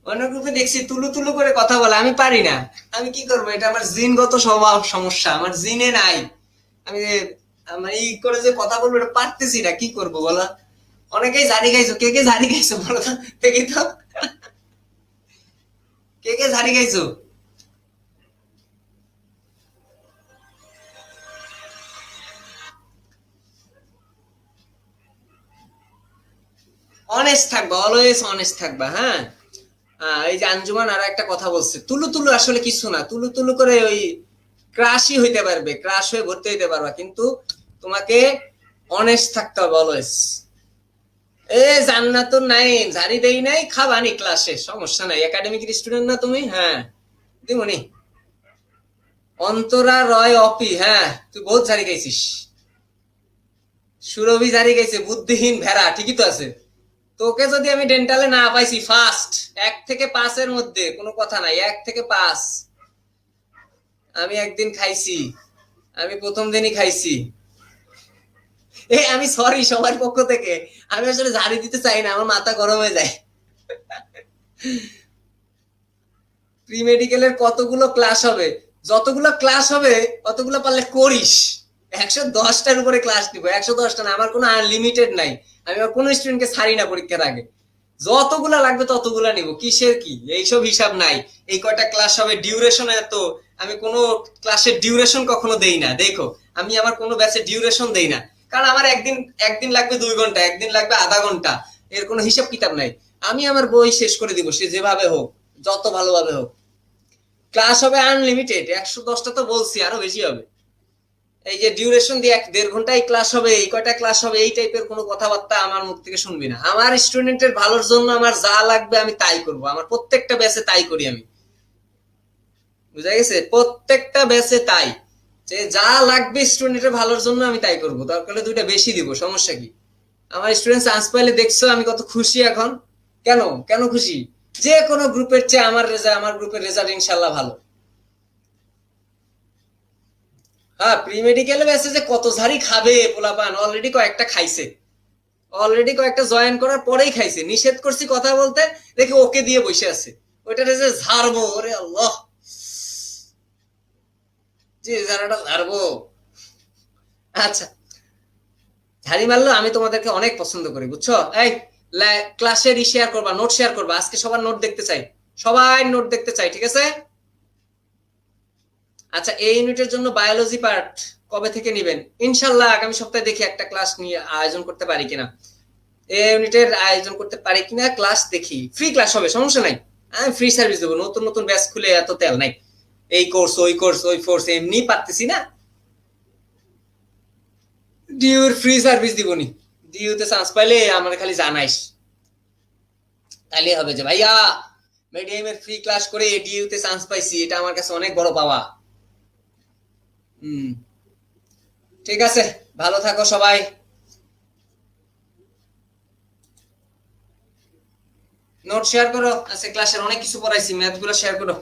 অন্য গ্রুপে দেখছি তুলু তুলু করে কথা বলে, আমি পারি না, আমি কি করবো? এটা আমার জিনগত স্বভাব, সমস্যা আমার জিনে নাই। আমি আমার এই করে যে কথা বলবো এটা পারতেছি না, কি করবো বলো? অনেকেই ঝাড়ি খাইছো, কে কে ঝাড়ি খাইছো বলো তো দেখি তো, কে কে ঝাড়ি খাইছো? অনেস্ট থাকবা, অলওয়েজ অনেস্ট থাকবা, হ্যাঁ। এই যে আঞ্জুমান আর একটা কথা বলছে, তুলু তুলু আসলে কিছু না, তুলু তুলু করে ওই ক্রাশই হইতে পারবে, ক্রাশ হয়ে ভর্তি হইতে পারবা, কিন্তু তোমাকে অনেস্ট থাকতে হবে অলওয়েজ। এ জান্নাতুন নাইম ঝাড়ি দেই নাই, খাবানি ক্লাসে, সমস্যা নাই, একাডেমিক স্টুডেন্ট না তুমি? হ্যাঁ দিমনি। অন্তরা রয় অপি, হ্যাঁ তুই বহুত ঝাড়ি খাইছিস। সুরভি ঝাড়ি খাইছে, বুদ্ধিহীন ভেড়া, ঠিকই তো আছে। তোকে যদি আমি ডেন্টালে না পাইছি ফার্স্ট 1 থেকে 5 এর মধ্যে, কোনো কথা নাই, 1 থেকে 5 আমি একদিন খাইছি, আমি প্রথম দিনই খাইছি। আমি সরি সবার পক্ষ থেকে, আমি আসলে ঝাড়ি দিতে চাই না, আমার মাথা গরম হয়ে যায়। প্রি মেডিকেলের কতগুলো ক্লাস হবে? যতগুলো ক্লাস হবে অতগুলো পারলে করিস। 110টার উপরে ক্লাস নিব, 110টা না, আমার কোনো আনলিমিটেড নাই। আমি আমার কোনো স্টুডেন্টকে ছাড়ি না পরীক্ষার আগে, যতগুলা লাগবে ততগুলা নিব, কিসের কি এইসব হিসাব নাই। এই কয়টা ক্লাস হবে, ডিউরেশন এত, আমি কোনো ক্লাসের ডিউরেশন কখনো দেই না। দেখো আমি আমার কোনো ব্যাচের ডিউরেশন দেই না, কারণ আমার একদিন একদিন লাগবে 2 ঘন্টা, একদিন লাগবে আধা ঘন্টা, এর কোনো হিসাব কিতাব নাই। আমি আমার বই শেষ করে দিব, সে যেভাবে হোক, যত ভালোভাবে হোক। ক্লাস হবে আনলিমিটেড, 110টা তো বলছি, আরো বেশি হবে। এই যে ডিউরেশন দিয়ে 1.5 ঘন্টায় ক্লাস হবে, এই কয়টা ক্লাস হবে, এই টাইপের কোনো কথাবার্তা আমার মুখ থেকে শুনবি না। আমার স্টুডেন্টের ভালোর জন্য আমার যা লাগবে আমি তাই করব, আমার প্রত্যেকটা ব্যাচে তাই করি আমি, বুঝা গেছে? প্রত্যেকটা ব্যাচে তাই, যে যা লাগবে স্টুডেন্টের ভালোর জন্য আমি তাই করব, দরকার হলে 2টা বেশি দিব, সমস্যা কি? আমার স্টুডেন্ট চান্স পাইলে দেখছো আমি কত খুশি এখন। কেন কেন খুশি? যে কোনো গ্রুপের চেয়ে আমার গ্রুপের রেজাল্ট ইনশাল্লাহ ভালো। হ্যাঁ প্রি মেডিকেল ব্যাচে যে কত ঝাড়ি খাবে পোলাপান, অলরেডি কয়েকটা খাইছে, অলরেডি কয়েকটা জয়েন করার পরেই খাইছে। নিষেধ করছি কথা বলতে, দেখে ওকে দিয়ে বসে আছে, ওইটারে যে ঝাড়বো, ওরে আল্লাহ, যে ঝাড়াটা ঝাড়বো। আচ্ছা, ঝাড়ি মারলো, আমি তোমাদেরকে অনেক পছন্দ করি বুঝছো। এই ক্লাসের শেয়ার করবা, নোট শেয়ার করবা, আজকে সবার নোট দেখতে চাই, সবাই নোট দেখতে চাই, ঠিক আছে? আচ্ছা, এই ইউনিটের জন্য বায়োলজি পার্ট কবে থেকে নিবেন? ইনশাল্লাহ আগামী সপ্তাহে দেখি একটা ক্লাস নিয়ে আয়োজন করতে পারি কিনা, এই ইউনিটের আয়োজন করতে পারি কিনা, ক্লাস দেখি, ফ্রি ক্লাস হবে, সমস্যা নাই, আমি ফ্রি সার্ভিস দেবো। নতুন নতুন ব্যাচ খুলে এত তেল নাই, এই কোর্স ওই কোর্স ওই কোর্স এমনি পারতেছি না, ডিউর ফ্রি সার্ভিস দিবনি। ডিউতে চান্স পাইলে আমার খালি জানাইস, তাইলে হবে যে ভাইয়া মিডিয়ামের ফ্রি ক্লাস করে ডিউতে চান্স পাইছি, এটা আমার কাছে অনেক বড় পাওয়া। হুম, ঠিক আছে, ভালো থাকো সবাই। নোট শেয়ার করো, আজকে ক্লাসের অনেক কিছু পড়াইছি, ম্যাথ গুলো শেয়ার করো।